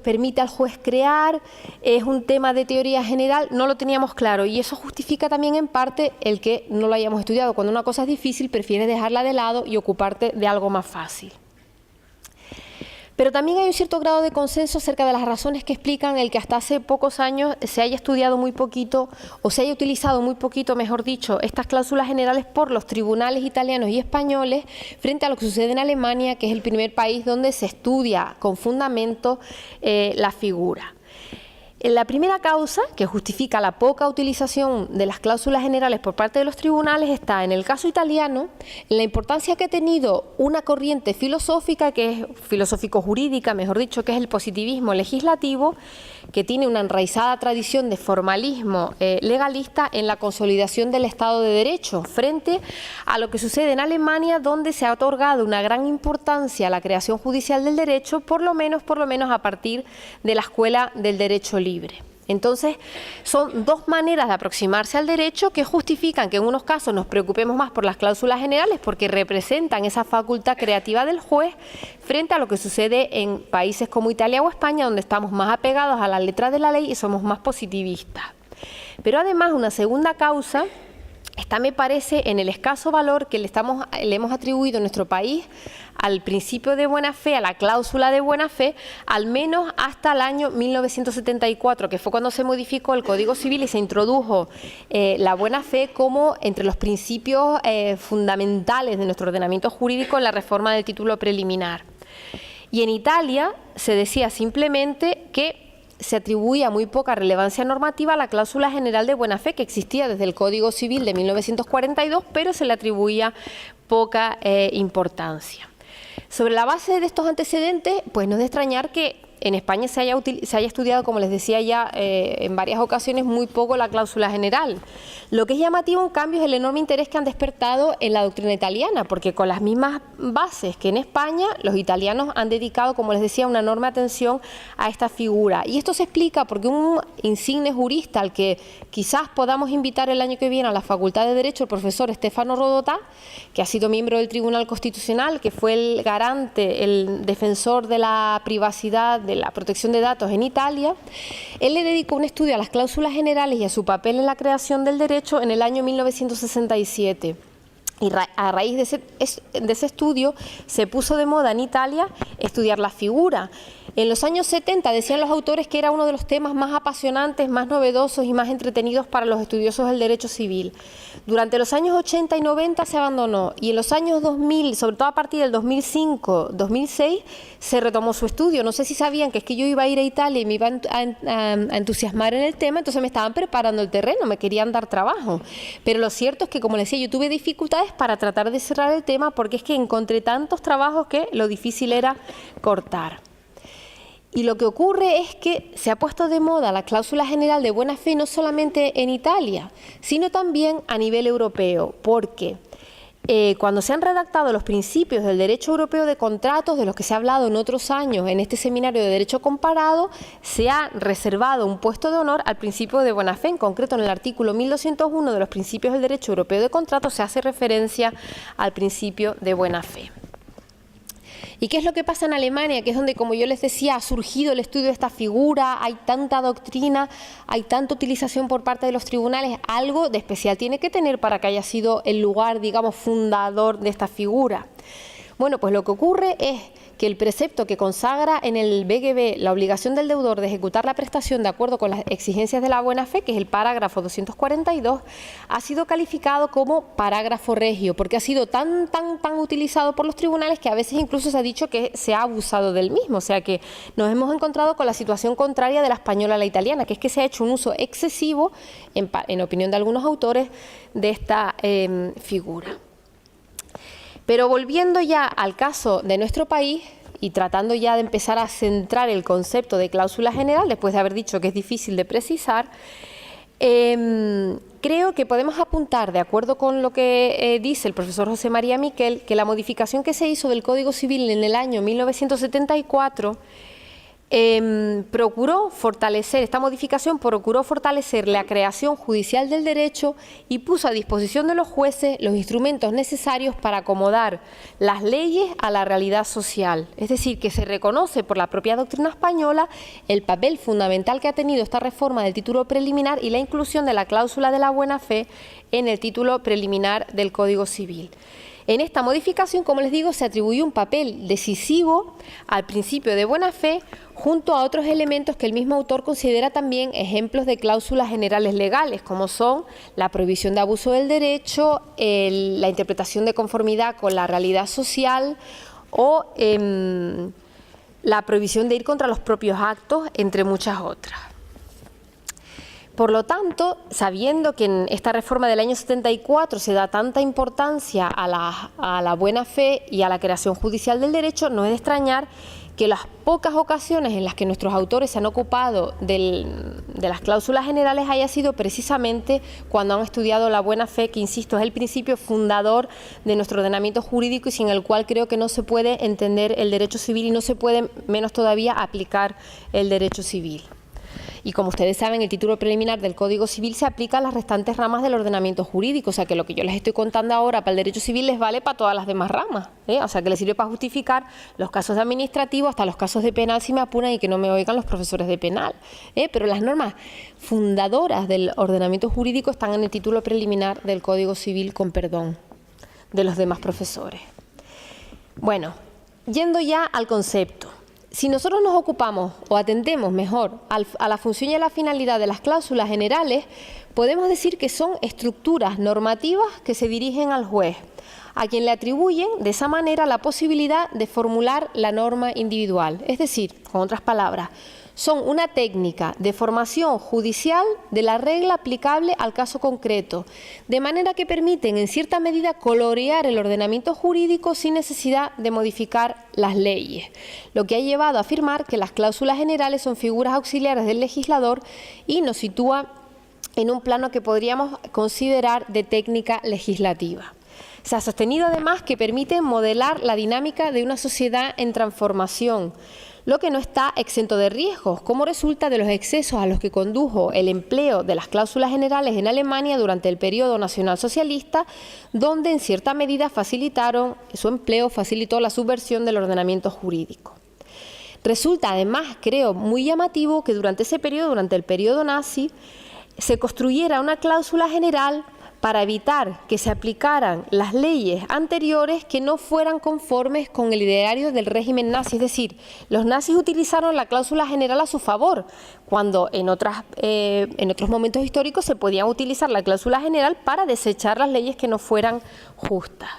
permite al juez crear, es un tema de teoría general, no lo teníamos claro y eso justifica también en parte el que no lo hayamos estudiado. Cuando una cosa es difícil, prefieres dejarla de lado y ocuparte de algo más fácil. Pero también hay un cierto grado de consenso acerca de las razones que explican el que hasta hace pocos años se haya estudiado muy poquito o se haya utilizado muy poquito, mejor dicho, estas cláusulas generales por los tribunales italianos y españoles frente a lo que sucede en Alemania, que es el primer país donde se estudia con fundamento la figura. La primera causa que justifica la poca utilización de las cláusulas generales por parte de los tribunales está en el caso italiano, en la importancia que ha tenido una corriente filosófica, que es filosófico-jurídica, mejor dicho, que es el positivismo legislativo, que tiene una enraizada tradición de formalismo legalista en la consolidación del Estado de Derecho, frente a lo que sucede en Alemania, donde se ha otorgado una gran importancia a la creación judicial del derecho, por lo menos a partir de la escuela del derecho libre. Entonces, son 2 maneras de aproximarse al derecho que justifican que en unos casos nos preocupemos más por las cláusulas generales porque representan esa facultad creativa del juez frente a lo que sucede en países como Italia o España, donde estamos más apegados a la letra de la ley y somos más positivistas. Pero además, una segunda causa Esta me parece en el escaso valor que le hemos atribuido en nuestro país al principio de buena fe, a la cláusula de buena fe, al menos hasta el año 1974, que fue cuando se modificó el Código Civil y se introdujo la buena fe como entre los principios fundamentales de nuestro ordenamiento jurídico en la reforma del título preliminar. Y en Italia se decía simplemente que se atribuía muy poca relevancia normativa a la cláusula general de buena fe que existía desde el Código Civil de 1942, pero se le atribuía poca importancia. Sobre la base de estos antecedentes, pues no es de extrañar que en España se haya estudiado, como les decía ya en varias ocasiones, muy poco la cláusula general. Lo que es llamativo, en cambio, es el enorme interés que han despertado en la doctrina italiana, porque con las mismas bases que en España, los italianos han dedicado, como les decía, una enorme atención a esta figura. Y esto se explica porque un insigne jurista al que quizás podamos invitar el año que viene a la Facultad de Derecho, el profesor Stefano Rodotà, que ha sido miembro del Tribunal Constitucional, que fue el garante, el defensor de la privacidad, de la protección de datos en Italia, él le dedicó un estudio a las cláusulas generales y a su papel en la creación del derecho en el año 1967. Y a raíz de ese estudio se puso de moda en Italia estudiar la figura. En los años 70 decían los autores que era uno de los temas más apasionantes, más novedosos y más entretenidos para los estudiosos del derecho civil. Durante los años 80 y 90 se abandonó y en los años 2000, sobre todo a partir del 2005-2006, se retomó su estudio. No sé si sabían que es que yo iba a ir a Italia y me iba a entusiasmar en el tema, entonces me estaban preparando el terreno, me querían dar trabajo. Pero lo cierto es que, como les decía, yo tuve dificultades para tratar de cerrar el tema porque es que encontré tantos trabajos que lo difícil era cortar. Y lo que ocurre es que se ha puesto de moda la cláusula general de buena fe no solamente en Italia, sino también a nivel europeo, porque cuando se han redactado los principios del derecho europeo de contratos, de los que se ha hablado en otros años en este seminario de derecho comparado, se ha reservado un puesto de honor al principio de buena fe. En concreto, en el artículo 1201 de los principios del derecho europeo de contratos se hace referencia al principio de buena fe. ¿Y qué es lo que pasa en Alemania? Que es donde, como yo les decía, ha surgido el estudio de esta figura, hay tanta doctrina, hay tanta utilización por parte de los tribunales, algo de especial tiene que tener para que haya sido el lugar, digamos, fundador de esta figura. Bueno, pues lo que ocurre es que el precepto que consagra en el BGB la obligación del deudor de ejecutar la prestación de acuerdo con las exigencias de la buena fe, que es el parágrafo 242, ha sido calificado como parágrafo regio, porque ha sido tan utilizado por los tribunales que a veces incluso se ha dicho que se ha abusado del mismo. O sea que nos hemos encontrado con la situación contraria de la española a la italiana, que es que se ha hecho un uso excesivo, en opinión de algunos autores, de esta figura. Pero volviendo ya al caso de nuestro país y tratando ya de empezar a centrar el concepto de cláusula general, después de haber dicho que es difícil de precisar, creo que podemos apuntar, de acuerdo con lo que dice el profesor José María Miquel, que la modificación que se hizo del Código Civil en el año 1974 esta modificación procuró fortalecer la creación judicial del derecho y puso a disposición de los jueces los instrumentos necesarios para acomodar las leyes a la realidad social. Es decir, que se reconoce por la propia doctrina española el papel fundamental que ha tenido esta reforma del título preliminar y la inclusión de la cláusula de la buena fe en el título preliminar del Código Civil. En esta modificación, como les digo, se atribuyó un papel decisivo al principio de buena fe, junto a otros elementos que el mismo autor considera también ejemplos de cláusulas generales legales, como son la prohibición de abuso del derecho, la interpretación de conformidad con la realidad social o la prohibición de ir contra los propios actos, entre muchas otras. Por lo tanto, sabiendo que en esta reforma del año 74 se da tanta importancia a la buena fe y a la creación judicial del derecho, no es de extrañar que las pocas ocasiones en las que nuestros autores se han ocupado de las cláusulas generales haya sido precisamente cuando han estudiado la buena fe, que insisto es el principio fundador de nuestro ordenamiento jurídico y sin el cual creo que no se puede entender el derecho civil y no se puede, menos todavía, aplicar el derecho civil. Y como ustedes saben, el título preliminar del Código Civil se aplica a las restantes ramas del ordenamiento jurídico, o sea que lo que yo les estoy contando ahora para el derecho civil les vale para todas las demás ramas, o sea que les sirve para justificar los casos de administrativo hasta los casos de penal si me apuran y que no me oigan los profesores de penal, pero las normas fundadoras del ordenamiento jurídico están en el título preliminar del Código Civil, con perdón de los demás profesores. Bueno, yendo ya al concepto. Si nosotros nos ocupamos o atendemos mejor a la función y a la finalidad de las cláusulas generales, podemos decir que son estructuras normativas que se dirigen al juez, a quien le atribuyen de esa manera la posibilidad de formular la norma individual. Es decir, con otras palabras, son una técnica de formación judicial de la regla aplicable al caso concreto, de manera que permiten en cierta medida colorear el ordenamiento jurídico sin necesidad de modificar las leyes, lo que ha llevado a afirmar que las cláusulas generales son figuras auxiliares del legislador y nos sitúa en un plano que podríamos considerar de técnica legislativa. Se ha sostenido además que permiten modelar la dinámica de una sociedad en transformación, lo que no está exento de riesgos, como resulta de los excesos a los que condujo el empleo de las cláusulas generales en Alemania durante el periodo nacionalsocialista, donde en cierta medida su empleo facilitó la subversión del ordenamiento jurídico. Resulta además, creo, muy llamativo que durante ese periodo, durante el periodo nazi, se construyera una cláusula general para evitar que se aplicaran las leyes anteriores que no fueran conformes con el ideario del régimen nazi. Es decir, los nazis utilizaron la cláusula general a su favor, cuando en otros momentos históricos se podía utilizar la cláusula general para desechar las leyes que no fueran justas.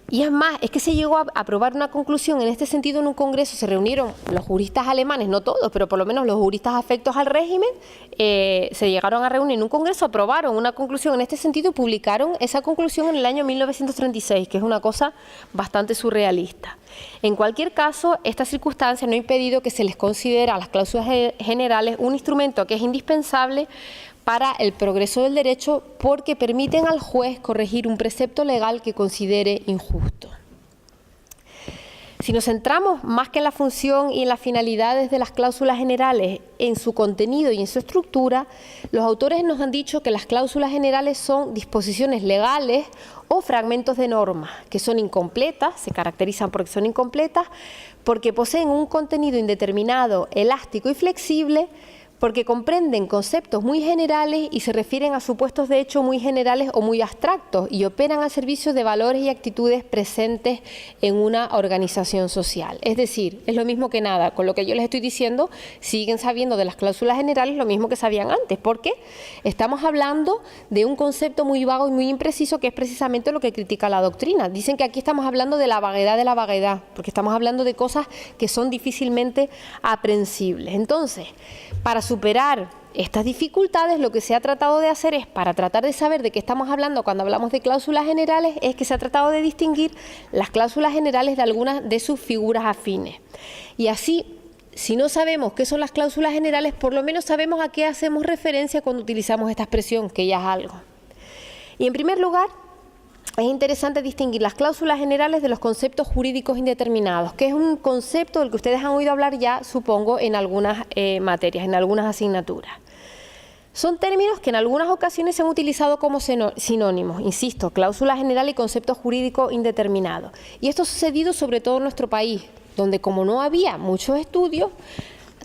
Y es más, es que se llegó a aprobar una conclusión en este sentido en un congreso. Se reunieron los juristas alemanes, no todos, pero por lo menos los juristas afectos al régimen, se llegaron a reunir en un congreso, aprobaron una conclusión en este sentido y publicaron esa conclusión en el año 1936, que es una cosa bastante surrealista. En cualquier caso, esta circunstancia no ha impedido que se les considere a las cláusulas generales un instrumento que es indispensable para el progreso del derecho, porque permiten al juez corregir un precepto legal que considere injusto. Si nos centramos más que en la función y en las finalidades de las cláusulas generales, en su contenido y en su estructura, los autores nos han dicho que las cláusulas generales son disposiciones legales o fragmentos de normas que son incompletas, se caracterizan porque son incompletas, porque poseen un contenido indeterminado, elástico y flexible, porque comprenden conceptos muy generales y se refieren a supuestos de hecho muy generales o muy abstractos y operan al servicio de valores y actitudes presentes en una organización social. Es decir, es lo mismo que nada, con lo que yo les estoy diciendo, siguen sabiendo de las cláusulas generales lo mismo que sabían antes, porque estamos hablando de un concepto muy vago y muy impreciso que es precisamente lo que critica la doctrina. Dicen que aquí estamos hablando de la vaguedad, porque estamos hablando de cosas que son difícilmente aprehensibles. Entonces, para superar estas dificultades, lo que se ha tratado de hacer es, para tratar de saber de qué estamos hablando cuando hablamos de cláusulas generales, es que se ha tratado de distinguir las cláusulas generales de algunas de sus figuras afines. Y así, si no sabemos qué son las cláusulas generales, por lo menos sabemos a qué hacemos referencia cuando utilizamos esta expresión, que ya es algo. Y en primer lugar, es interesante distinguir las cláusulas generales de los conceptos jurídicos indeterminados, que es un concepto del que ustedes han oído hablar ya, supongo, en algunas materias, en algunas asignaturas. Son términos que en algunas ocasiones se han utilizado como sinónimos, insisto, cláusula general y concepto jurídico indeterminado. Y esto ha sucedido sobre todo en nuestro país, donde como no había muchos estudios,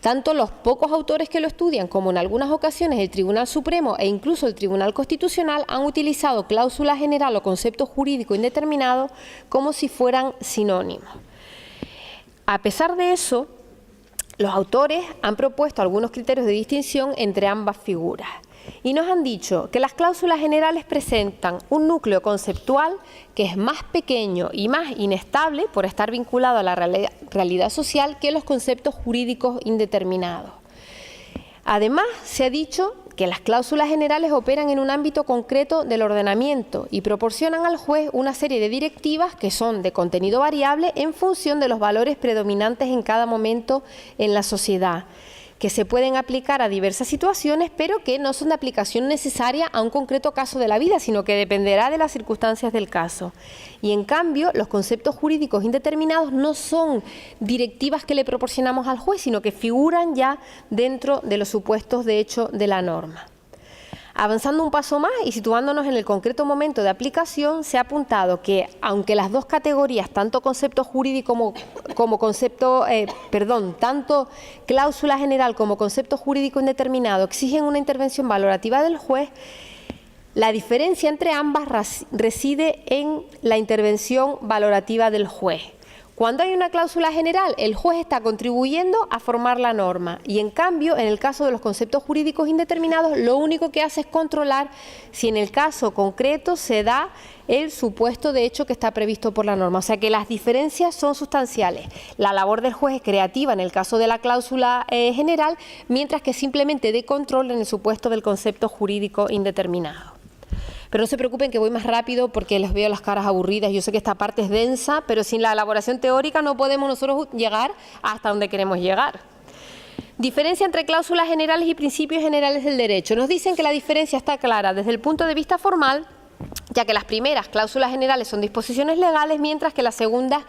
tanto los pocos autores que lo estudian como en algunas ocasiones el Tribunal Supremo e incluso el Tribunal Constitucional han utilizado cláusula general o concepto jurídico indeterminado como si fueran sinónimos. A pesar de eso, los autores han propuesto algunos criterios de distinción entre ambas figuras y nos han dicho que las cláusulas generales presentan un núcleo conceptual que es más pequeño y más inestable por estar vinculado a la realidad social que los conceptos jurídicos indeterminados. Además, se ha dicho que las cláusulas generales operan en un ámbito concreto del ordenamiento y proporcionan al juez una serie de directivas que son de contenido variable en función de los valores predominantes en cada momento en la sociedad. que se pueden aplicar a diversas situaciones, pero que no son de aplicación necesaria a un concreto caso de la vida, sino que dependerá de las circunstancias del caso. Y en cambio, los conceptos jurídicos indeterminados no son directivas que le proporcionamos al juez, sino que figuran ya dentro de los supuestos de hecho de la norma. Avanzando un paso más y situándonos en el concreto momento de aplicación, se ha apuntado que, aunque las dos categorías, tanto concepto jurídico tanto cláusula general como concepto jurídico indeterminado exigen una intervención valorativa del juez, la diferencia entre ambas reside en la intervención valorativa del juez. Cuando hay una cláusula general, el juez está contribuyendo a formar la norma y, en cambio, en el caso de los conceptos jurídicos indeterminados, lo único que hace es controlar si en el caso concreto se da el supuesto de hecho que está previsto por la norma. O sea que las diferencias son sustanciales. La labor del juez es creativa en el caso de la cláusula general, mientras que simplemente de control en el supuesto del concepto jurídico indeterminado. Pero no se preocupen que voy más rápido porque les veo las caras aburridas. Yo sé que esta parte es densa, pero sin la elaboración teórica no podemos nosotros llegar hasta donde queremos llegar. Diferencia entre cláusulas generales y principios generales del derecho. Nos dicen que la diferencia está clara desde el punto de vista formal, ya que las primeras cláusulas generales son disposiciones legales, mientras que las segundas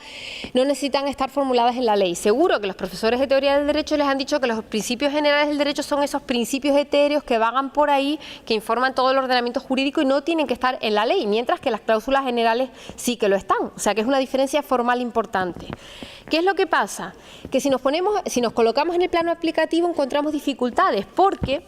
no necesitan estar formuladas en la ley. Seguro que los profesores de teoría del derecho les han dicho que los principios generales del derecho son esos principios etéreos que vagan por ahí, que informan todo el ordenamiento jurídico y no tienen que estar en la ley, mientras que las cláusulas generales sí que lo están. O sea que es una diferencia formal importante. ¿Qué es lo que pasa? Que si nos colocamos en el plano aplicativo encontramos dificultades, porque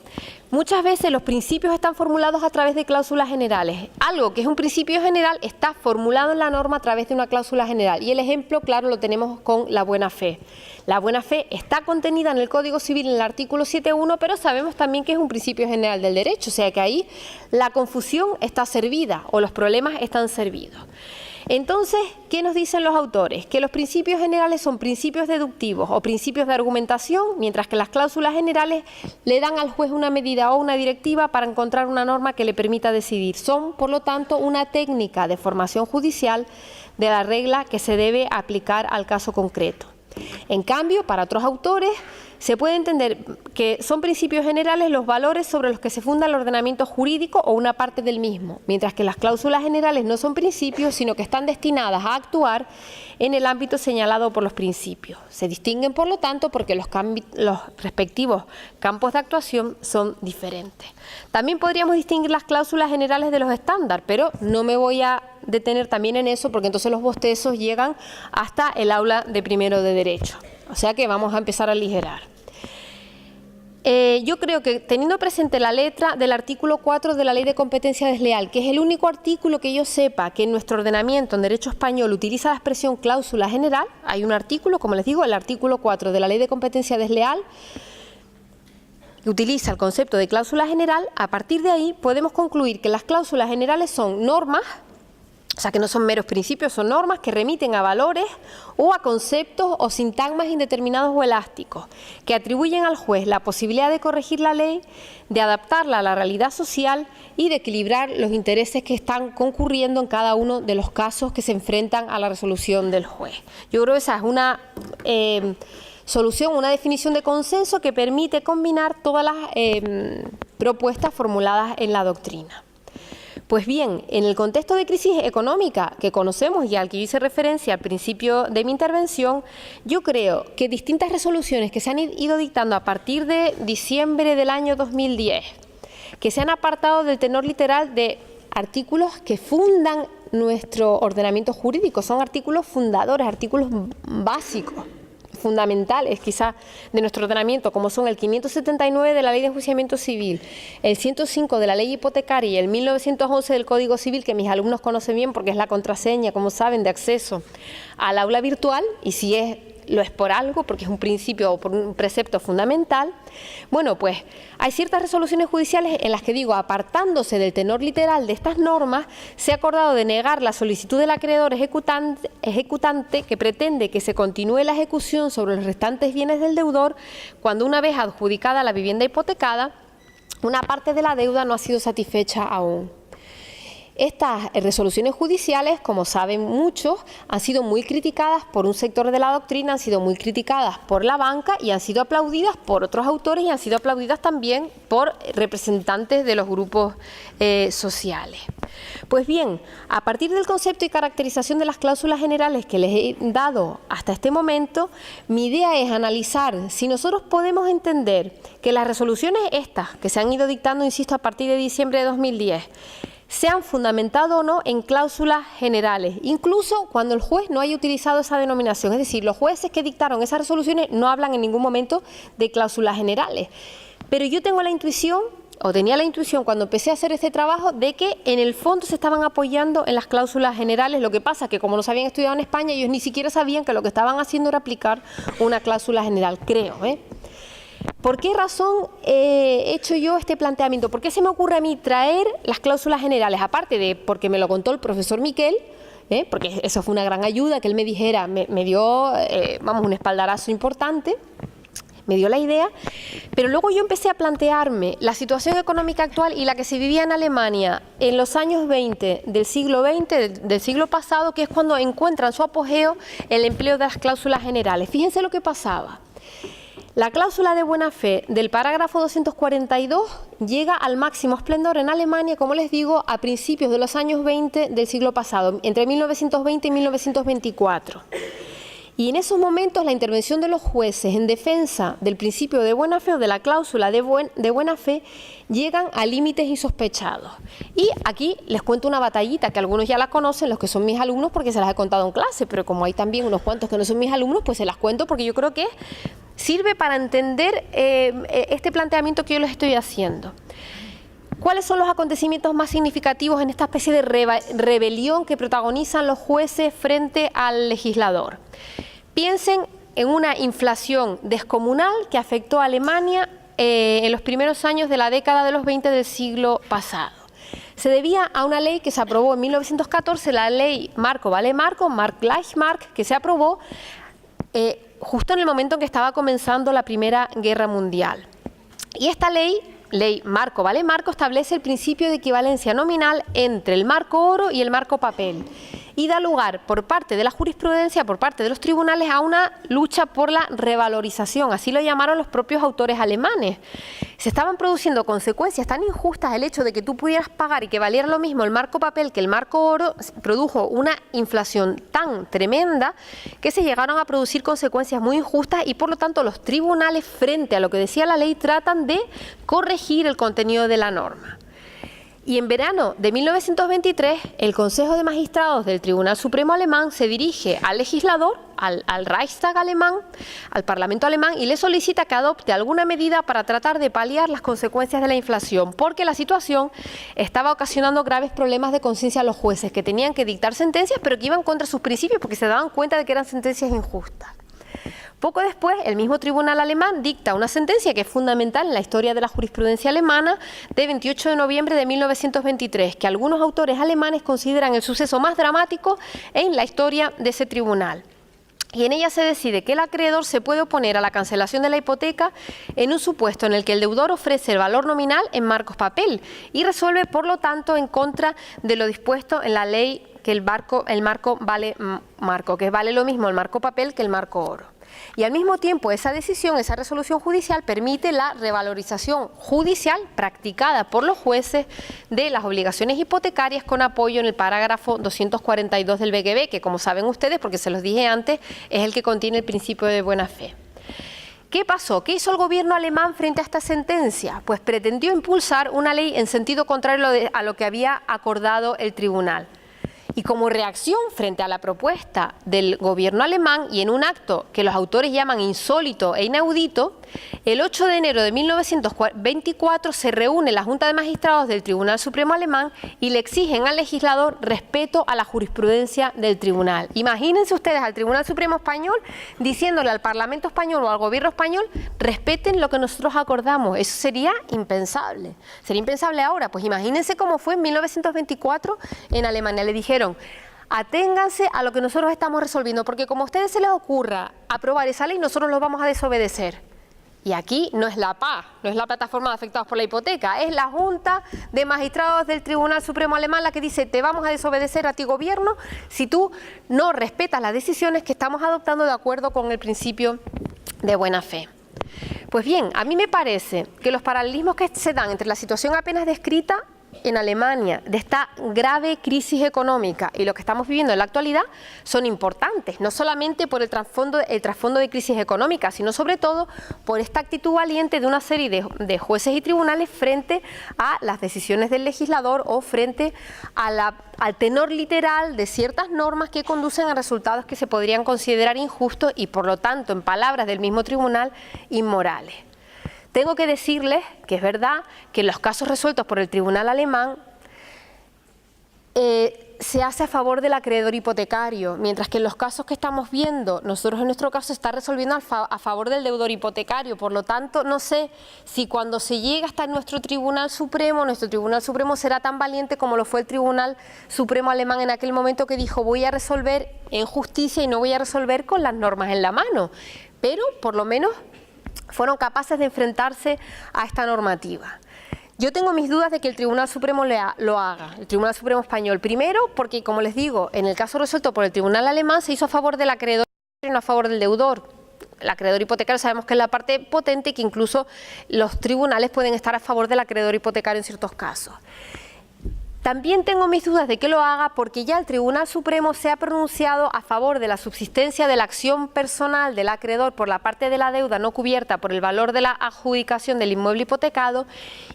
muchas veces los principios están formulados a través de cláusulas generales. Algo que es un principio general está formulado en la norma a través de una cláusula general. Y el ejemplo, claro, lo tenemos con la buena fe. La buena fe está contenida en el Código Civil en el artículo 7.1, pero sabemos también que es un principio general del derecho. O sea que ahí la confusión está servida o los problemas están servidos. Entonces, ¿qué nos dicen los autores? Que los principios generales son principios deductivos o principios de argumentación, mientras que las cláusulas generales le dan al juez una medida o una directiva para encontrar una norma que le permita decidir. Son, por lo tanto, una técnica de formación judicial de la regla que se debe aplicar al caso concreto. En cambio, para otros autores, se puede entender que son principios generales los valores sobre los que se funda el ordenamiento jurídico o una parte del mismo, mientras que las cláusulas generales no son principios, sino que están destinadas a actuar en el ámbito señalado por los principios. Se distinguen, por lo tanto, porque los respectivos campos de actuación son diferentes. También podríamos distinguir las cláusulas generales de los estándar, pero no me voy a detener también en eso, porque entonces los bostezos llegan hasta el aula de primero de Derecho. O sea que vamos a empezar a aligerar. Yo creo que teniendo presente la letra del artículo 4 de la Ley de Competencia Desleal, que es el único artículo que yo sepa que en nuestro ordenamiento en derecho español utiliza la expresión cláusula general, hay un artículo, como les digo, el artículo 4 de la Ley de Competencia Desleal, que utiliza el concepto de cláusula general. A partir de ahí podemos concluir que las cláusulas generales son normas, o sea que no son meros principios, son normas que remiten a valores o a conceptos o sintagmas indeterminados o elásticos, que atribuyen al juez la posibilidad de corregir la ley, de adaptarla a la realidad social y de equilibrar los intereses que están concurriendo en cada uno de los casos que se enfrentan a la resolución del juez. Yo creo que esa es una solución, una definición de consenso que permite combinar todas las propuestas formuladas en la doctrina. Pues bien, en el contexto de crisis económica que conocemos y al que yo hice referencia al principio de mi intervención, yo creo que distintas resoluciones que se han ido dictando a partir de diciembre del año 2010, que se han apartado del tenor literal de artículos que fundan nuestro ordenamiento jurídico, son artículos fundadores, artículos básicos, fundamentales quizá de nuestro ordenamiento, como son el 579 de la Ley de Enjuiciamiento Civil, el 105 de la Ley Hipotecaria y el 1911 del Código Civil, que mis alumnos conocen bien porque es la contraseña, como saben, de acceso al aula virtual, y si lo es por algo, porque es un principio o por un precepto fundamental. Bueno, pues hay ciertas resoluciones judiciales en las que digo, apartándose del tenor literal de estas normas, se ha acordado de negar la solicitud del acreedor ejecutante que pretende que se continúe la ejecución sobre los restantes bienes del deudor cuando, una vez adjudicada la vivienda hipotecada, una parte de la deuda no ha sido satisfecha aún. Estas resoluciones judiciales, como saben muchos, han sido muy criticadas por un sector de la doctrina, han sido muy criticadas por la banca y han sido aplaudidas por otros autores y han sido aplaudidas también por representantes de los grupos sociales. Pues bien, a partir del concepto y caracterización de las cláusulas generales que les he dado hasta este momento, mi idea es analizar si nosotros podemos entender que las resoluciones estas, que se han ido dictando, insisto, a partir de diciembre de 2010, se han fundamentado o no en cláusulas generales, incluso cuando el juez no haya utilizado esa denominación. Es decir, los jueces que dictaron esas resoluciones no hablan en ningún momento de cláusulas generales. Pero yo tengo la intuición, o tenía la intuición cuando empecé a hacer este trabajo, de que en el fondo se estaban apoyando en las cláusulas generales. Lo que pasa es que como no se habían estudiado en España, ellos ni siquiera sabían que lo que estaban haciendo era aplicar una cláusula general, creo, ¿Por qué razón he hecho yo este planteamiento? ¿Por qué se me ocurre a mí traer las cláusulas generales? Aparte de porque me lo contó el profesor Miquel, porque eso fue una gran ayuda, que él me dijera, me dio un espaldarazo importante, me dio la idea, pero luego yo empecé a plantearme la situación económica actual y la que se vivía en Alemania en los años 20 del siglo XX, del siglo pasado, que es cuando encuentran su apogeo el empleo de las cláusulas generales. Fíjense lo que pasaba. La cláusula de buena fe del parágrafo 242 llega al máximo esplendor en Alemania, como les digo, a principios de los años 20 del siglo pasado, entre 1920 y 1924. Y en esos momentos la intervención de los jueces en defensa del principio de buena fe o de la cláusula de buena fe llegan a límites insospechados. Y aquí les cuento una batallita que algunos ya la conocen, los que son mis alumnos, porque se las he contado en clase, pero como hay también unos cuantos que no son mis alumnos, pues se las cuento porque yo creo que sirve para entender este planteamiento que yo les estoy haciendo. ¿Cuáles son los acontecimientos más significativos en esta especie de rebelión que protagonizan los jueces frente al legislador? Piensen en una inflación descomunal que afectó a Alemania en los primeros años de la década de los 20 del siglo pasado. Se debía a una ley que se aprobó en 1914, la ley Marco-Vale-Marco, Mark-Gleich-Mark, que se aprobó justo en el momento en que estaba comenzando la Primera Guerra Mundial. Y esta ley Marco-Vale-Marco, establece el principio de equivalencia nominal entre el marco oro y el marco papel y da lugar por parte de la jurisprudencia, por parte de los tribunales, a una lucha por la revalorización, así lo llamaron los propios autores alemanes. Se estaban produciendo consecuencias tan injustas, el hecho de que tú pudieras pagar y que valiera lo mismo el marco papel que el marco oro, produjo una inflación tan tremenda que se llegaron a producir consecuencias muy injustas y por lo tanto los tribunales, frente a lo que decía la ley, tratan de corregir el contenido de la norma. Y en verano de 1923, el Consejo de Magistrados del Tribunal Supremo Alemán se dirige al legislador, al Reichstag alemán, al Parlamento alemán, y le solicita que adopte alguna medida para tratar de paliar las consecuencias de la inflación, porque la situación estaba ocasionando graves problemas de conciencia a los jueces, que tenían que dictar sentencias, pero que iban contra sus principios porque se daban cuenta de que eran sentencias injustas. Poco después, el mismo tribunal alemán dicta una sentencia que es fundamental en la historia de la jurisprudencia alemana, de 28 de noviembre de 1923, que algunos autores alemanes consideran el suceso más dramático en la historia de ese tribunal. Y en ella se decide que el acreedor se puede oponer a la cancelación de la hipoteca en un supuesto en el que el deudor ofrece el valor nominal en marcos papel y resuelve, por lo tanto, en contra de lo dispuesto en la ley que el marco vale marco, que vale lo mismo el marco papel que el marco oro. Y al mismo tiempo esa decisión, esa resolución judicial permite la revalorización judicial practicada por los jueces de las obligaciones hipotecarias con apoyo en el parágrafo 242 del BGB, que como saben ustedes, porque se los dije antes, es el que contiene el principio de buena fe. ¿Qué pasó? ¿Qué hizo el gobierno alemán frente a esta sentencia? Pues pretendió impulsar una ley en sentido contrario a lo que había acordado el tribunal. Y como reacción frente a la propuesta del gobierno alemán y en un acto que los autores llaman insólito e inaudito, el 8 de enero de 1924 se reúne la Junta de Magistrados del Tribunal Supremo Alemán y le exigen al legislador respeto a la jurisprudencia del tribunal. Imagínense ustedes al Tribunal Supremo Español diciéndole al Parlamento Español o al gobierno español: respeten lo que nosotros acordamos. Eso sería impensable. Sería impensable ahora. Pues imagínense cómo fue en 1924 en Alemania. Le dijeron: aténganse a lo que nosotros estamos resolviendo, porque como a ustedes se les ocurra aprobar esa ley, nosotros los vamos a desobedecer. Y aquí no es la PA, no es la Plataforma de Afectados por la Hipoteca, es la Junta de Magistrados del Tribunal Supremo Alemán la que dice: te vamos a desobedecer a ti, gobierno, si tú no respetas las decisiones que estamos adoptando de acuerdo con el principio de buena fe. Pues bien, a mí me parece que los paralelismos que se dan entre la situación apenas descrita en Alemania de esta grave crisis económica y lo que estamos viviendo en la actualidad son importantes, no solamente por el trasfondo de crisis económica, sino sobre todo por esta actitud valiente de una serie de jueces y tribunales frente a las decisiones del legislador o frente a al tenor literal de ciertas normas que conducen a resultados que se podrían considerar injustos y, por lo tanto, en palabras del mismo tribunal, inmorales. Tengo que decirles que es verdad que en los casos resueltos por el tribunal alemán se hace a favor del acreedor hipotecario, mientras que en los casos que estamos viendo, nosotros en nuestro caso está resolviendo a favor del deudor hipotecario. Por lo tanto, no sé si cuando se llega hasta nuestro Tribunal Supremo será tan valiente como lo fue el Tribunal Supremo alemán en aquel momento, que dijo: voy a resolver en justicia y no voy a resolver con las normas en la mano. Pero, por lo menos, fueron capaces de enfrentarse a esta normativa. Yo tengo mis dudas de que el Tribunal Supremo lo haga, el Tribunal Supremo español. Primero, porque, como les digo, en el caso resuelto por el Tribunal alemán se hizo a favor del acreedor y no a favor del deudor. El acreedor hipotecario sabemos que es la parte potente y que incluso los tribunales pueden estar a favor del acreedor hipotecario en ciertos casos. También tengo mis dudas de que lo haga porque ya el Tribunal Supremo se ha pronunciado a favor de la subsistencia de la acción personal del acreedor por la parte de la deuda no cubierta por el valor de la adjudicación del inmueble hipotecado,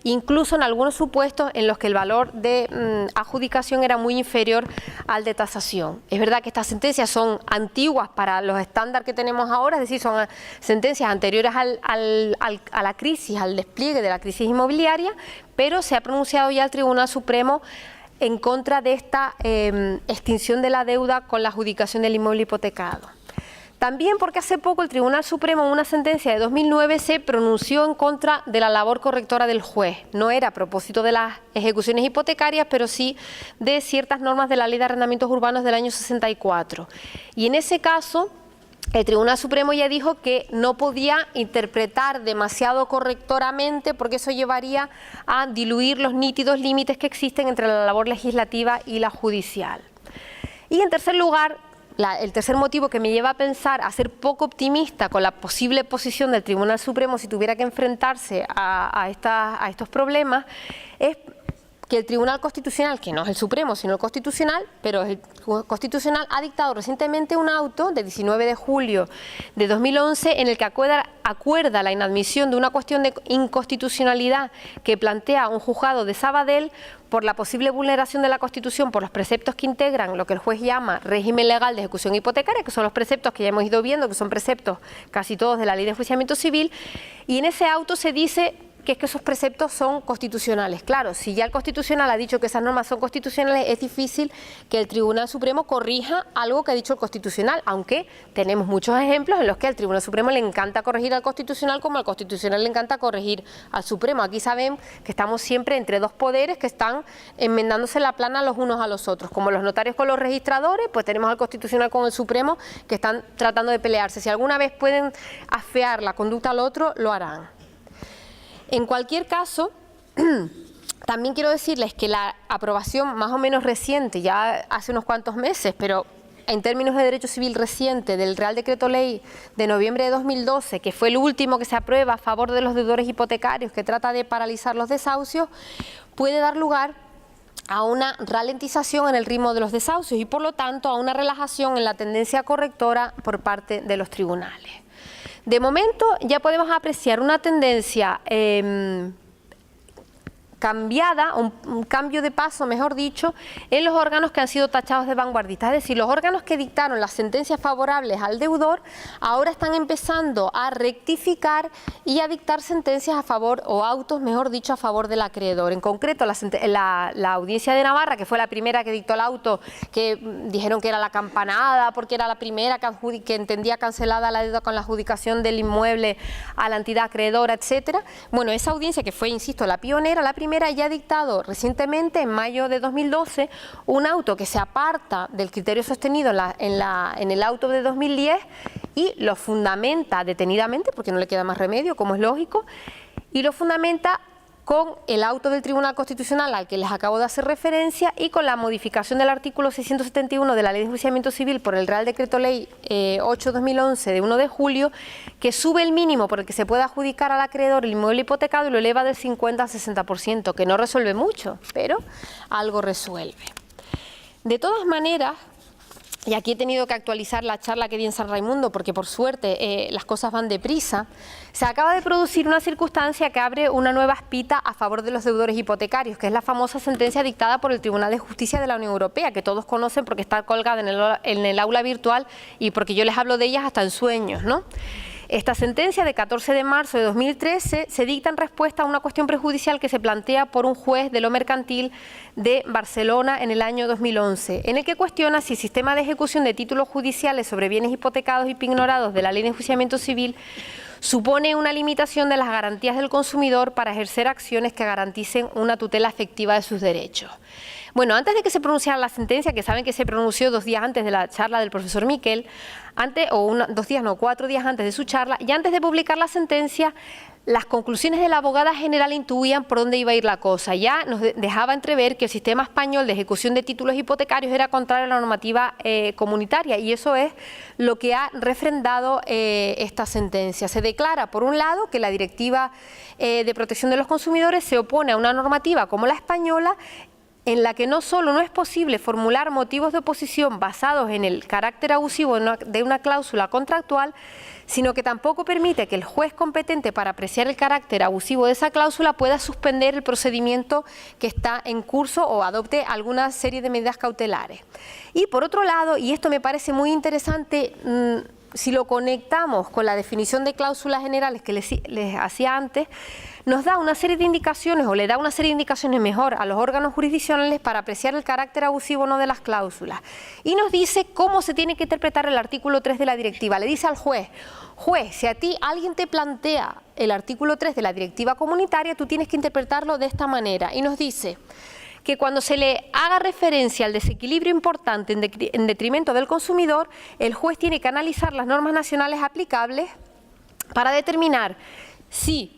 incluso en algunos supuestos en los que el valor de adjudicación era muy inferior al de tasación. Es verdad que estas sentencias son antiguas para los estándares que tenemos ahora, es decir, son sentencias anteriores a la crisis, al despliegue de la crisis inmobiliaria, pero se ha pronunciado ya el Tribunal Supremo en contra de esta extinción de la deuda con la adjudicación del inmueble hipotecado. También porque hace poco el Tribunal Supremo, en una sentencia de 2009, se pronunció en contra de la labor correctora del juez. No era a propósito de las ejecuciones hipotecarias, pero sí de ciertas normas de la Ley de Arrendamientos Urbanos del año 64. Y en ese caso, el Tribunal Supremo ya dijo que no podía interpretar demasiado correctoramente porque eso llevaría a diluir los nítidos límites que existen entre la labor legislativa y la judicial. Y en tercer lugar, el tercer motivo que me lleva a pensar, a ser poco optimista con la posible posición del Tribunal Supremo si tuviera que enfrentarse a estos problemas, es que el Tribunal Constitucional, que no es el Supremo sino el Constitucional, pero el Constitucional ha dictado recientemente un auto de 19 de julio de 2011 en el que acuerda la inadmisión de una cuestión de inconstitucionalidad que plantea un juzgado de Sabadell por la posible vulneración de la Constitución por los preceptos que integran lo que el juez llama régimen legal de ejecución hipotecaria, que son los preceptos que ya hemos ido viendo, que son preceptos casi todos de la Ley de Enjuiciamiento Civil, y en ese auto se dice que es que esos preceptos son constitucionales. Claro, si ya el Constitucional ha dicho que esas normas son constitucionales, es difícil que el Tribunal Supremo corrija algo que ha dicho el Constitucional, aunque tenemos muchos ejemplos en los que al Tribunal Supremo le encanta corregir al Constitucional como al Constitucional le encanta corregir al Supremo. Aquí saben que estamos siempre entre dos poderes que están enmendándose la plana los unos a los otros. Como los notarios con los registradores, pues tenemos al Constitucional con el Supremo que están tratando de pelearse. Si alguna vez pueden afear la conducta al otro, lo harán. En cualquier caso, también quiero decirles que la aprobación más o menos reciente, ya hace unos cuantos meses, pero en términos de derecho civil reciente, del Real Decreto Ley de noviembre de 2012, que fue el último que se aprueba a favor de los deudores hipotecarios, que trata de paralizar los desahucios, puede dar lugar a una ralentización en el ritmo de los desahucios y, por lo tanto, a una relajación en la tendencia correctora por parte de los tribunales. De momento ya podemos apreciar una tendencia cambiada, un cambio de paso, mejor dicho, en los órganos que han sido tachados de vanguardistas. Es decir, los órganos que dictaron las sentencias favorables al deudor ahora están empezando a rectificar y a dictar sentencias a favor, o autos, mejor dicho, a favor del acreedor. En concreto, la Audiencia de Navarra, que fue la primera que dictó el auto, que dijeron que era la campanada, porque era la primera que entendía cancelada la deuda con la adjudicación del inmueble a la entidad acreedora, etcétera. Bueno, esa audiencia, que fue, insisto, la pionera, la primera, ya ha dictado recientemente, en mayo de 2012, un auto que se aparta del criterio sostenido en el auto de 2010 y lo fundamenta detenidamente, porque no le queda más remedio, como es lógico, y lo fundamenta con el auto del Tribunal Constitucional al que les acabo de hacer referencia y con la modificación del artículo 671 de la Ley de Enjuiciamiento Civil por el Real Decreto Ley 8/2011 de 1 de julio, que sube el mínimo por el que se puede adjudicar al acreedor el inmueble hipotecado y lo eleva del 50 al 60%, que no resuelve mucho, pero algo resuelve. De todas maneras, y aquí he tenido que actualizar la charla que di en San Raimundo porque por suerte las cosas van deprisa, se acaba de producir una circunstancia que abre una nueva espita a favor de los deudores hipotecarios, que es la famosa sentencia dictada por el Tribunal de Justicia de la Unión Europea, que todos conocen porque está colgada en el aula virtual y porque yo les hablo de ellas hasta en sueños, ¿no? Esta sentencia de 14 de marzo de 2013 se dicta en respuesta a una cuestión prejudicial que se plantea por un juez de lo mercantil de Barcelona en el año 2011, en el que cuestiona si el sistema de ejecución de títulos judiciales sobre bienes hipotecados y pignorados de la Ley de Enjuiciamiento Civil supone una limitación de las garantías del consumidor para ejercer acciones que garanticen una tutela efectiva de sus derechos. Bueno, antes de que se pronunciara la sentencia, que saben que se pronunció 2 días antes de la charla del profesor Miquel, 4 días antes de su charla, y antes de publicar la sentencia, las conclusiones de la abogada general intuían por dónde iba a ir la cosa. Ya nos dejaba entrever que el sistema español de ejecución de títulos hipotecarios era contrario a la normativa comunitaria, y eso es lo que ha refrendado esta sentencia. Se declara, por un lado, que la Directiva de Protección de los Consumidores se opone a una normativa como la española, en la que no solo no es posible formular motivos de oposición basados en el carácter abusivo de una cláusula contractual, sino que tampoco permite que el juez competente para apreciar el carácter abusivo de esa cláusula pueda suspender el procedimiento que está en curso o adopte alguna serie de medidas cautelares. Y por otro lado, y esto me parece muy interesante, si lo conectamos con la definición de cláusulas generales que les hacía antes, nos da una serie de indicaciones, o le da una serie de indicaciones mejor a los órganos jurisdiccionales para apreciar el carácter abusivo o no de las cláusulas. Y nos dice cómo se tiene que interpretar el artículo 3 de la directiva. Le dice al juez, si a ti alguien te plantea el artículo 3 de la directiva comunitaria, tú tienes que interpretarlo de esta manera. Y nos dice que cuando se le haga referencia al desequilibrio importante en detrimento del consumidor, el juez tiene que analizar las normas nacionales aplicables para determinar si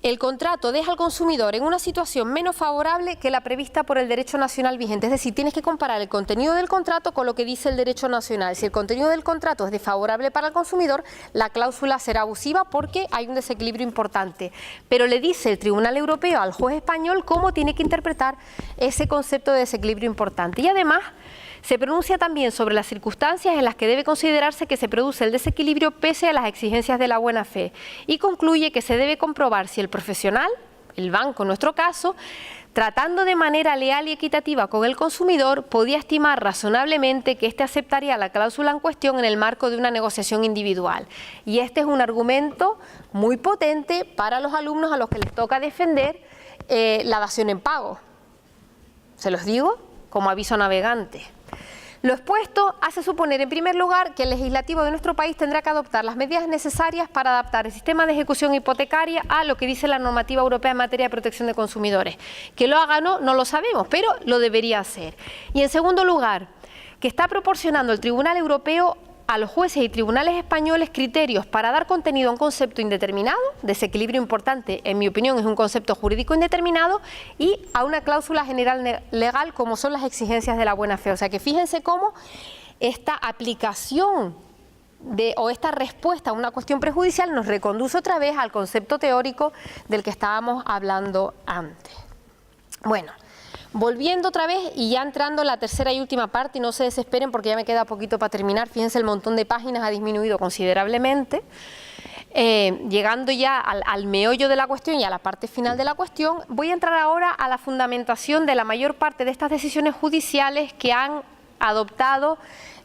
el contrato deja al consumidor en una situación menos favorable que la prevista por el derecho nacional vigente. Es decir, tienes que comparar el contenido del contrato con lo que dice el derecho nacional. Si el contenido del contrato es desfavorable para el consumidor, la cláusula será abusiva porque hay un desequilibrio importante. Pero le dice el Tribunal Europeo al juez español cómo tiene que interpretar ese concepto de desequilibrio importante. Y además se pronuncia también sobre las circunstancias en las que debe considerarse que se produce el desequilibrio pese a las exigencias de la buena fe, y concluye que se debe comprobar si el profesional, el banco en nuestro caso, tratando de manera leal y equitativa con el consumidor, podía estimar razonablemente que éste aceptaría la cláusula en cuestión en el marco de una negociación individual. Y este es un argumento muy potente para los alumnos a los que les toca defender la dación en pago. Se los digo como aviso navegante. Lo expuesto hace suponer, en primer lugar, que el legislativo de nuestro país tendrá que adoptar las medidas necesarias para adaptar el sistema de ejecución hipotecaria a lo que dice la normativa europea en materia de protección de consumidores. Que lo haga o no, no lo sabemos, pero lo debería hacer. Y en segundo lugar, que está proporcionando el Tribunal Europeo a los jueces y tribunales españoles criterios para dar contenido a un concepto indeterminado, desequilibrio importante, en mi opinión es un concepto jurídico indeterminado, y a una cláusula general legal como son las exigencias de la buena fe. O sea que fíjense cómo esta aplicación o esta respuesta a una cuestión prejudicial nos reconduce otra vez al concepto teórico del que estábamos hablando antes. Bueno, volviendo otra vez y ya entrando en la tercera y última parte, y no se desesperen porque ya me queda poquito para terminar, fíjense el montón de páginas ha disminuido considerablemente, llegando ya al meollo de la cuestión y a la parte final de la cuestión, voy a entrar ahora a la fundamentación de la mayor parte de estas decisiones judiciales que han adoptado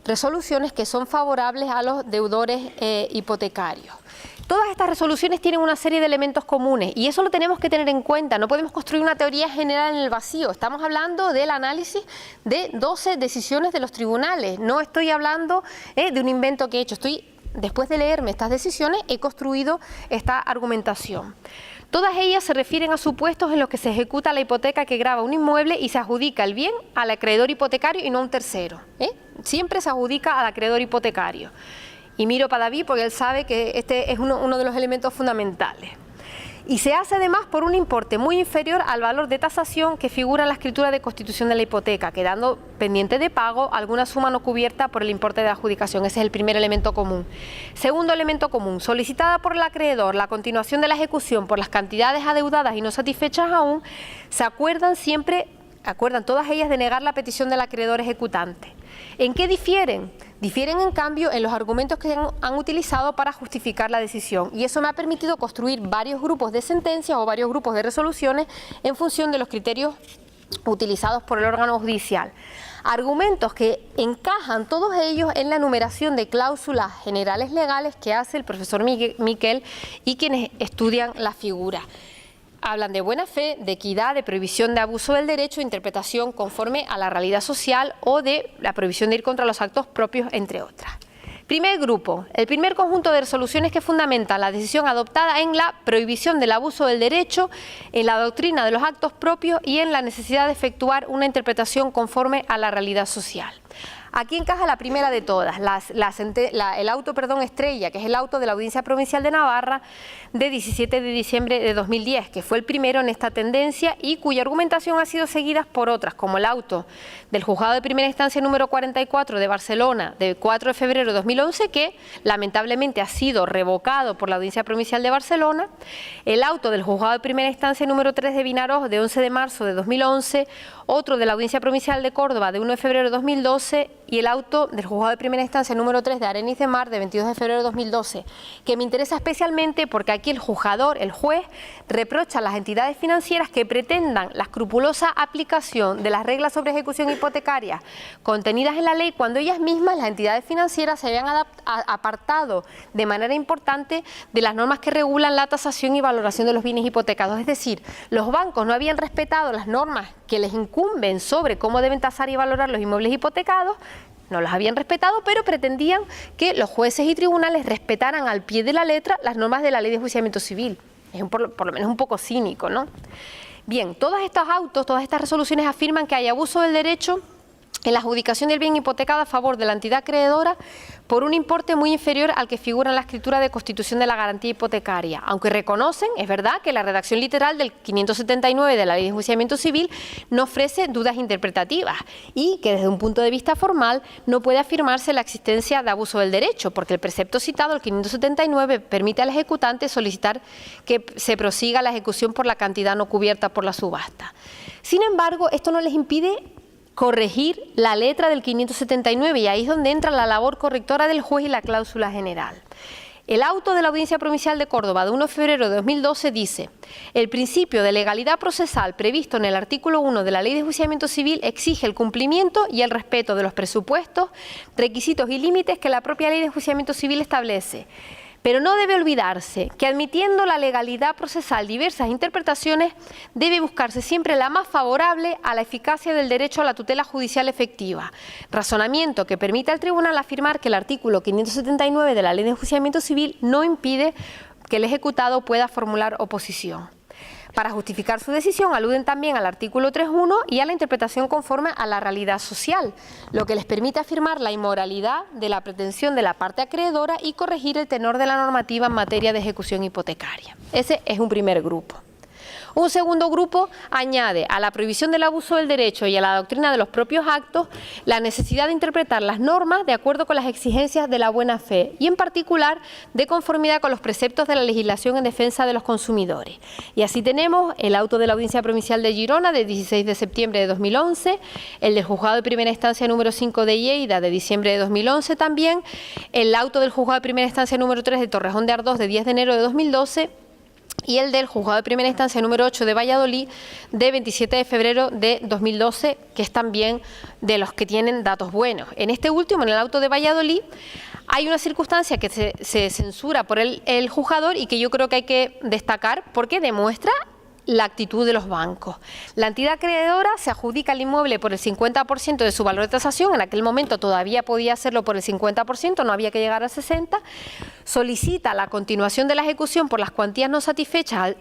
resoluciones que son favorables a los deudores hipotecarios. Todas estas resoluciones tienen una serie de elementos comunes y eso lo tenemos que tener en cuenta. No podemos construir una teoría general en el vacío. Estamos hablando del análisis de 12 decisiones de los tribunales. No estoy hablando de un invento que he hecho. Después de leerme estas decisiones, he construido esta argumentación. Todas ellas se refieren a supuestos en los que se ejecuta la hipoteca que grava un inmueble y se adjudica el bien al acreedor hipotecario y no a un tercero. Siempre se adjudica al acreedor hipotecario. Y miro para David porque él sabe que este es uno de los elementos fundamentales. Y se hace además por un importe muy inferior al valor de tasación que figura en la escritura de constitución de la hipoteca, quedando pendiente de pago alguna suma no cubierta por el importe de adjudicación. Ese es el primer elemento común. Segundo elemento común, solicitada por el acreedor la continuación de la ejecución por las cantidades adeudadas y no satisfechas aún, se acuerdan todas ellas de negar la petición del acreedor ejecutante. ¿En qué difieren? Difieren, en cambio, en los argumentos que han utilizado para justificar la decisión, y eso me ha permitido construir varios grupos de sentencias o varios grupos de resoluciones en función de los criterios utilizados por el órgano judicial. Argumentos que encajan todos ellos en la enumeración de cláusulas generales legales que hace el profesor Miquel y quienes estudian la figura. Hablan de buena fe, de equidad, de prohibición de abuso del derecho, interpretación conforme a la realidad social o de la prohibición de ir contra los actos propios, entre otras. Primer grupo, el primer conjunto de resoluciones que fundamentan la decisión adoptada en la prohibición del abuso del derecho, en la doctrina de los actos propios y en la necesidad de efectuar una interpretación conforme a la realidad social. Aquí encaja la primera de todas, el auto estrella, que es el auto de la Audiencia Provincial de Navarra de 17 de diciembre de 2010, que fue el primero en esta tendencia y cuya argumentación ha sido seguida por otras, como el auto del Juzgado de Primera Instancia número 44 de Barcelona de 4 de febrero de 2011, que lamentablemente ha sido revocado por la Audiencia Provincial de Barcelona, el auto del Juzgado de Primera Instancia número 3 de Vinaròs de 11 de marzo de 2011, otro de la Audiencia Provincial de Córdoba de 1 de febrero de 2012 y el auto del Juzgado de Primera Instancia número 3 de Arenys de Mar de 22 de febrero de 2012, que me interesa especialmente porque aquí el juzgador, el juez, reprocha a las entidades financieras que pretendan la escrupulosa aplicación de las reglas sobre ejecución hipotecaria contenidas en la ley cuando ellas mismas, las entidades financieras, se habían apartado de manera importante de las normas que regulan la tasación y valoración de los bienes hipotecados. Es decir, los bancos no habían respetado las normas que les incumben sobre cómo deben tasar y valorar los inmuebles hipotecados, no las habían respetado, pero pretendían que los jueces y tribunales respetaran al pie de la letra las normas de la Ley de Enjuiciamiento Civil. Es por lo menos un poco cínico, ¿no? Bien, todos estos autos, todas estas resoluciones afirman que hay abuso del derecho en la adjudicación del bien hipotecado a favor de la entidad acreedora por un importe muy inferior al que figura en la escritura de constitución de la garantía hipotecaria, aunque reconocen, es verdad, que la redacción literal del 579 de la Ley de Enjuiciamiento Civil no ofrece dudas interpretativas y que desde un punto de vista formal no puede afirmarse la existencia de abuso del derecho, porque el precepto citado, el 579, permite al ejecutante solicitar que se prosiga la ejecución por la cantidad no cubierta por la subasta. Sin embargo, esto no les impide corregir la letra del 579 y ahí es donde entra la labor correctora del juez y la cláusula general. El auto de la Audiencia Provincial de Córdoba de 1 de febrero de 2012 dice: el principio de legalidad procesal previsto en el artículo 1 de la Ley de Enjuiciamiento Civil exige el cumplimiento y el respeto de los presupuestos, requisitos y límites que la propia Ley de Enjuiciamiento Civil establece. Pero no debe olvidarse que, admitiendo la legalidad procesal diversas interpretaciones, debe buscarse siempre la más favorable a la eficacia del derecho a la tutela judicial efectiva, razonamiento que permite al tribunal afirmar que el artículo 579 de la Ley de Enjuiciamiento Civil no impide que el ejecutado pueda formular oposición. Para justificar su decisión aluden también al artículo 3.1 y a la interpretación conforme a la realidad social, lo que les permite afirmar la inmoralidad de la pretensión de la parte acreedora y corregir el tenor de la normativa en materia de ejecución hipotecaria. Ese es un primer grupo. Un segundo grupo añade a la prohibición del abuso del derecho y a la doctrina de los propios actos la necesidad de interpretar las normas de acuerdo con las exigencias de la buena fe y en particular de conformidad con los preceptos de la legislación en defensa de los consumidores. Y así tenemos el auto de la Audiencia Provincial de Girona de 16 de septiembre de 2011, el del Juzgado de Primera Instancia número 5 de Lleida de diciembre de 2011 también, el auto del Juzgado de Primera Instancia número 3 de Torrejón de Ardoz de 10 de enero de 2012, y el del Juzgado de Primera Instancia número 8 de Valladolid de 27 de febrero de 2012, que es también de los que tienen datos buenos. En este último, en el auto de Valladolid, hay una circunstancia que se censura por el juzgador y que yo creo que hay que destacar porque demuestra la actitud de los bancos. La entidad acreedora se adjudica el inmueble por el 50% de su valor de tasación, en aquel momento todavía podía hacerlo por el 50%, no había que llegar al 60%, solicita la continuación de la ejecución por las cuantías no satisfechas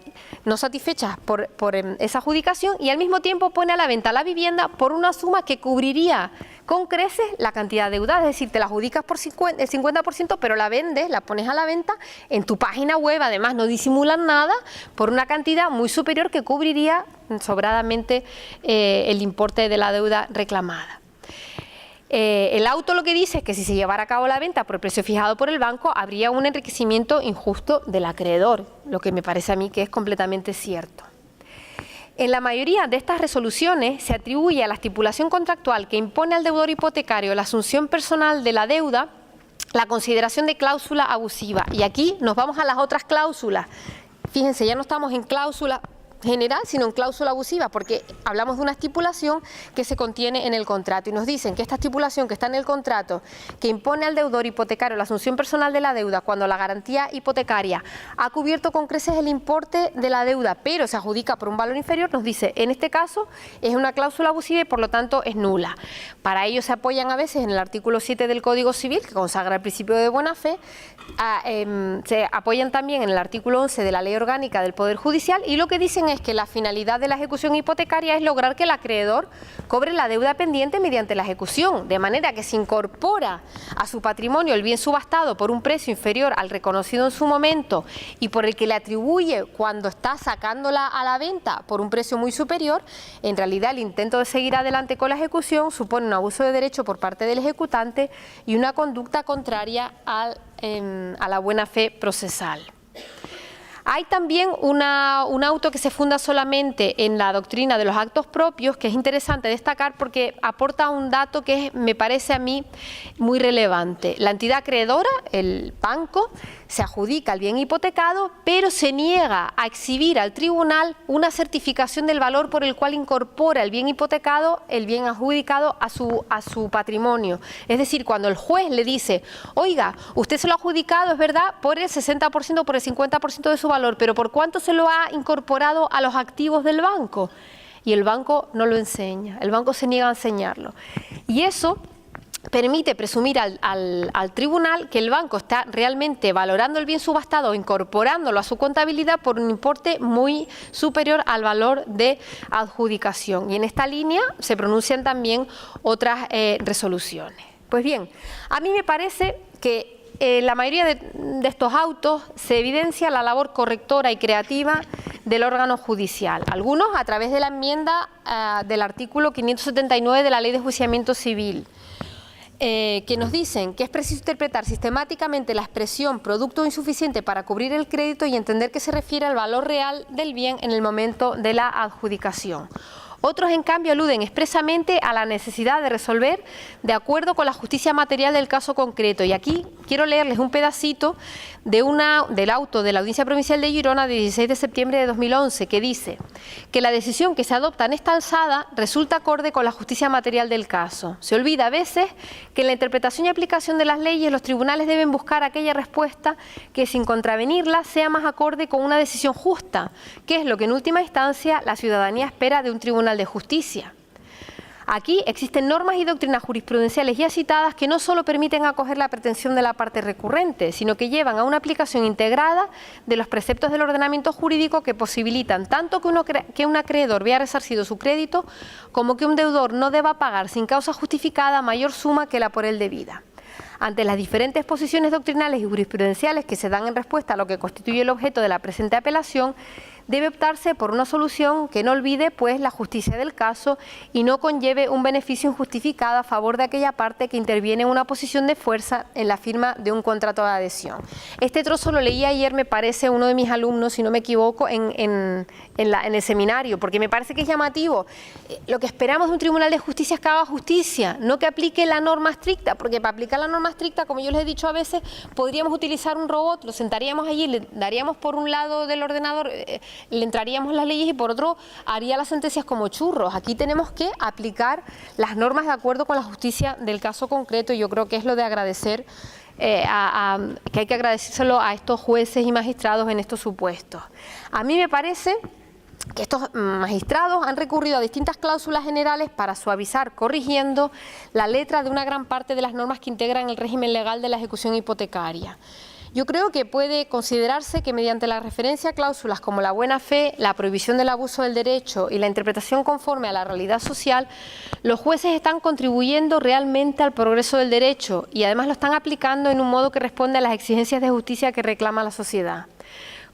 por esa adjudicación y al mismo tiempo pone a la venta la vivienda por una suma que cubriría con creces la cantidad deudada, es decir, te la adjudicas por el 50%, pero la vendes, la pones a la venta en tu página web, además no disimulan nada, por una cantidad muy superior que cubriría sobradamente el importe de la deuda reclamada. El auto lo que dice es que si se llevara a cabo la venta por el precio fijado por el banco, habría un enriquecimiento injusto del acreedor, lo que me parece a mí que es completamente cierto. En la mayoría de estas resoluciones se atribuye a la estipulación contractual que impone al deudor hipotecario la asunción personal de la deuda la consideración de cláusula abusiva. Y aquí nos vamos a las otras cláusulas. Fíjense, ya no estamos en cláusula general, sino en cláusula abusiva, porque hablamos de una estipulación que se contiene en el contrato y nos dicen que esta estipulación que está en el contrato, que impone al deudor hipotecario la asunción personal de la deuda cuando la garantía hipotecaria ha cubierto con creces el importe de la deuda, pero se adjudica por un valor inferior, nos dice, en este caso es una cláusula abusiva y por lo tanto es nula. Para ello se apoyan a veces en el artículo 7 del Código Civil, que consagra el principio de buena fe, se apoyan también en el artículo 11 de la Ley Orgánica del Poder Judicial y lo que dicen es que la finalidad de la ejecución hipotecaria es lograr que el acreedor cobre la deuda pendiente mediante la ejecución, de manera que se incorpora a su patrimonio el bien subastado por un precio inferior al reconocido en su momento y por el que le atribuye cuando está sacándola a la venta por un precio muy superior. En realidad el intento de seguir adelante con la ejecución supone un abuso de derecho por parte del ejecutante y una conducta contraria a la buena fe procesal. Hay también un auto que se funda solamente en la doctrina de los actos propios, que es interesante destacar porque aporta un dato que me parece a mí muy relevante. La entidad acreedora, el banco, se adjudica el bien hipotecado, pero se niega a exhibir al tribunal una certificación del valor por el cual incorpora el bien hipotecado, el bien adjudicado a su patrimonio. Es decir, cuando el juez le dice, oiga, usted se lo ha adjudicado, es verdad, por el 60%, por el 50% de su valor, pero ¿por cuánto se lo ha incorporado a los activos del banco? Y el banco no lo enseña, el banco se niega a enseñarlo. Y eso permite presumir al tribunal que el banco está realmente valorando el bien subastado o incorporándolo a su contabilidad por un importe muy superior al valor de adjudicación. Y en esta línea se pronuncian también otras resoluciones. Pues bien, a mí me parece que la mayoría de estos autos se evidencia la labor correctora y creativa del órgano judicial. Algunos a través de la enmienda del artículo 579 de la Ley de Enjuiciamiento Civil, que nos dicen que es preciso interpretar sistemáticamente la expresión producto insuficiente para cubrir el crédito y entender que se refiere al valor real del bien en el momento de la adjudicación. Otros, en cambio, aluden expresamente a la necesidad de resolver de acuerdo con la justicia material del caso concreto. Y aquí quiero leerles un pedacito del auto de la Audiencia Provincial de Girona de 16 de septiembre de 2011, que dice que la decisión que se adopta en esta alzada resulta acorde con la justicia material del caso. Se olvida a veces que en la interpretación y aplicación de las leyes los tribunales deben buscar aquella respuesta que, sin contravenirla, sea más acorde con una decisión justa, que es lo que en última instancia la ciudadanía espera de un tribunal de justicia. Aquí existen normas y doctrinas jurisprudenciales ya citadas que no solo permiten acoger la pretensión de la parte recurrente, sino que llevan a una aplicación integrada de los preceptos del ordenamiento jurídico que posibilitan tanto que un acreedor vea resarcido su crédito, como que un deudor no deba pagar sin causa justificada mayor suma que la por él debida. Ante las diferentes posiciones doctrinales y jurisprudenciales que se dan en respuesta a lo que constituye el objeto de la presente apelación, debe optarse por una solución que no olvide pues la justicia del caso y no conlleve un beneficio injustificado a favor de aquella parte que interviene en una posición de fuerza en la firma de un contrato de adhesión. Este trozo lo leí ayer, me parece, uno de mis alumnos, si no me equivoco, en el seminario, porque me parece que es llamativo. Lo que esperamos de un tribunal de justicia es que haga justicia, no que aplique la norma estricta, porque para aplicar la norma estricta, como yo les he dicho a veces, podríamos utilizar un robot, lo sentaríamos allí, le daríamos por un lado del ordenador, le entraríamos las leyes y por otro haría las sentencias como churros. Aquí tenemos que aplicar las normas de acuerdo con la justicia del caso concreto y yo creo que es lo de agradecer, que hay que agradecérselo a estos jueces y magistrados en estos supuestos. A mí me parece que estos magistrados han recurrido a distintas cláusulas generales para suavizar, corrigiendo la letra de una gran parte de las normas que integran el régimen legal de la ejecución hipotecaria. Yo creo que puede considerarse que mediante la referencia a cláusulas como la buena fe, la prohibición del abuso del derecho y la interpretación conforme a la realidad social, los jueces están contribuyendo realmente al progreso del derecho y además lo están aplicando en un modo que responde a las exigencias de justicia que reclama la sociedad.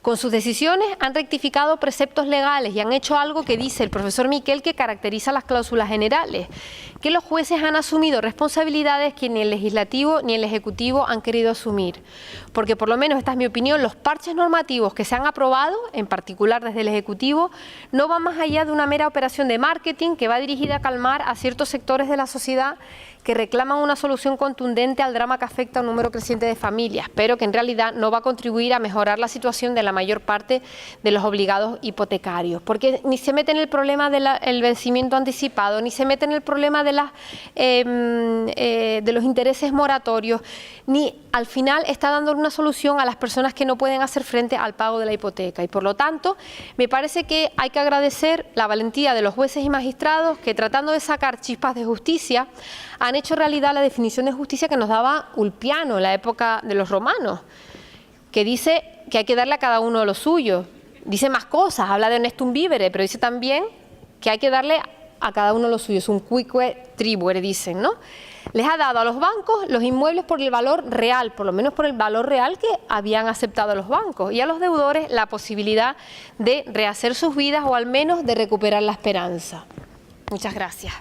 Con sus decisiones han rectificado preceptos legales y han hecho algo que dice el profesor Miquel que caracteriza las cláusulas generales, que los jueces han asumido responsabilidades que ni el legislativo ni el ejecutivo han querido asumir. Porque por lo menos, esta es mi opinión, los parches normativos que se han aprobado, en particular desde el ejecutivo, no van más allá de una mera operación de marketing que va dirigida a calmar a ciertos sectores de la sociedad que reclaman una solución contundente al drama que afecta a un número creciente de familias, pero que en realidad no va a contribuir a mejorar la situación de la mayor parte de los obligados hipotecarios, porque ni se mete en el problema del vencimiento anticipado, ni se mete en el problema de los intereses moratorios, ni al final está dando una solución a las personas que no pueden hacer frente al pago de la hipoteca. Y por lo tanto, me parece que hay que agradecer la valentía de los jueces y magistrados que, tratando de sacar chispas de justicia, han hecho realidad la definición de justicia que nos daba Ulpiano en la época de los romanos, que dice que hay que darle a cada uno lo suyo. Dice más cosas, habla de honestum vivere, pero dice también que hay que darle a cada uno lo suyo, es un quique tribuere, dicen, ¿no? Les ha dado a los bancos los inmuebles por el valor real, por lo menos por el valor real que habían aceptado los bancos, y a los deudores la posibilidad de rehacer sus vidas o al menos de recuperar la esperanza. Muchas gracias.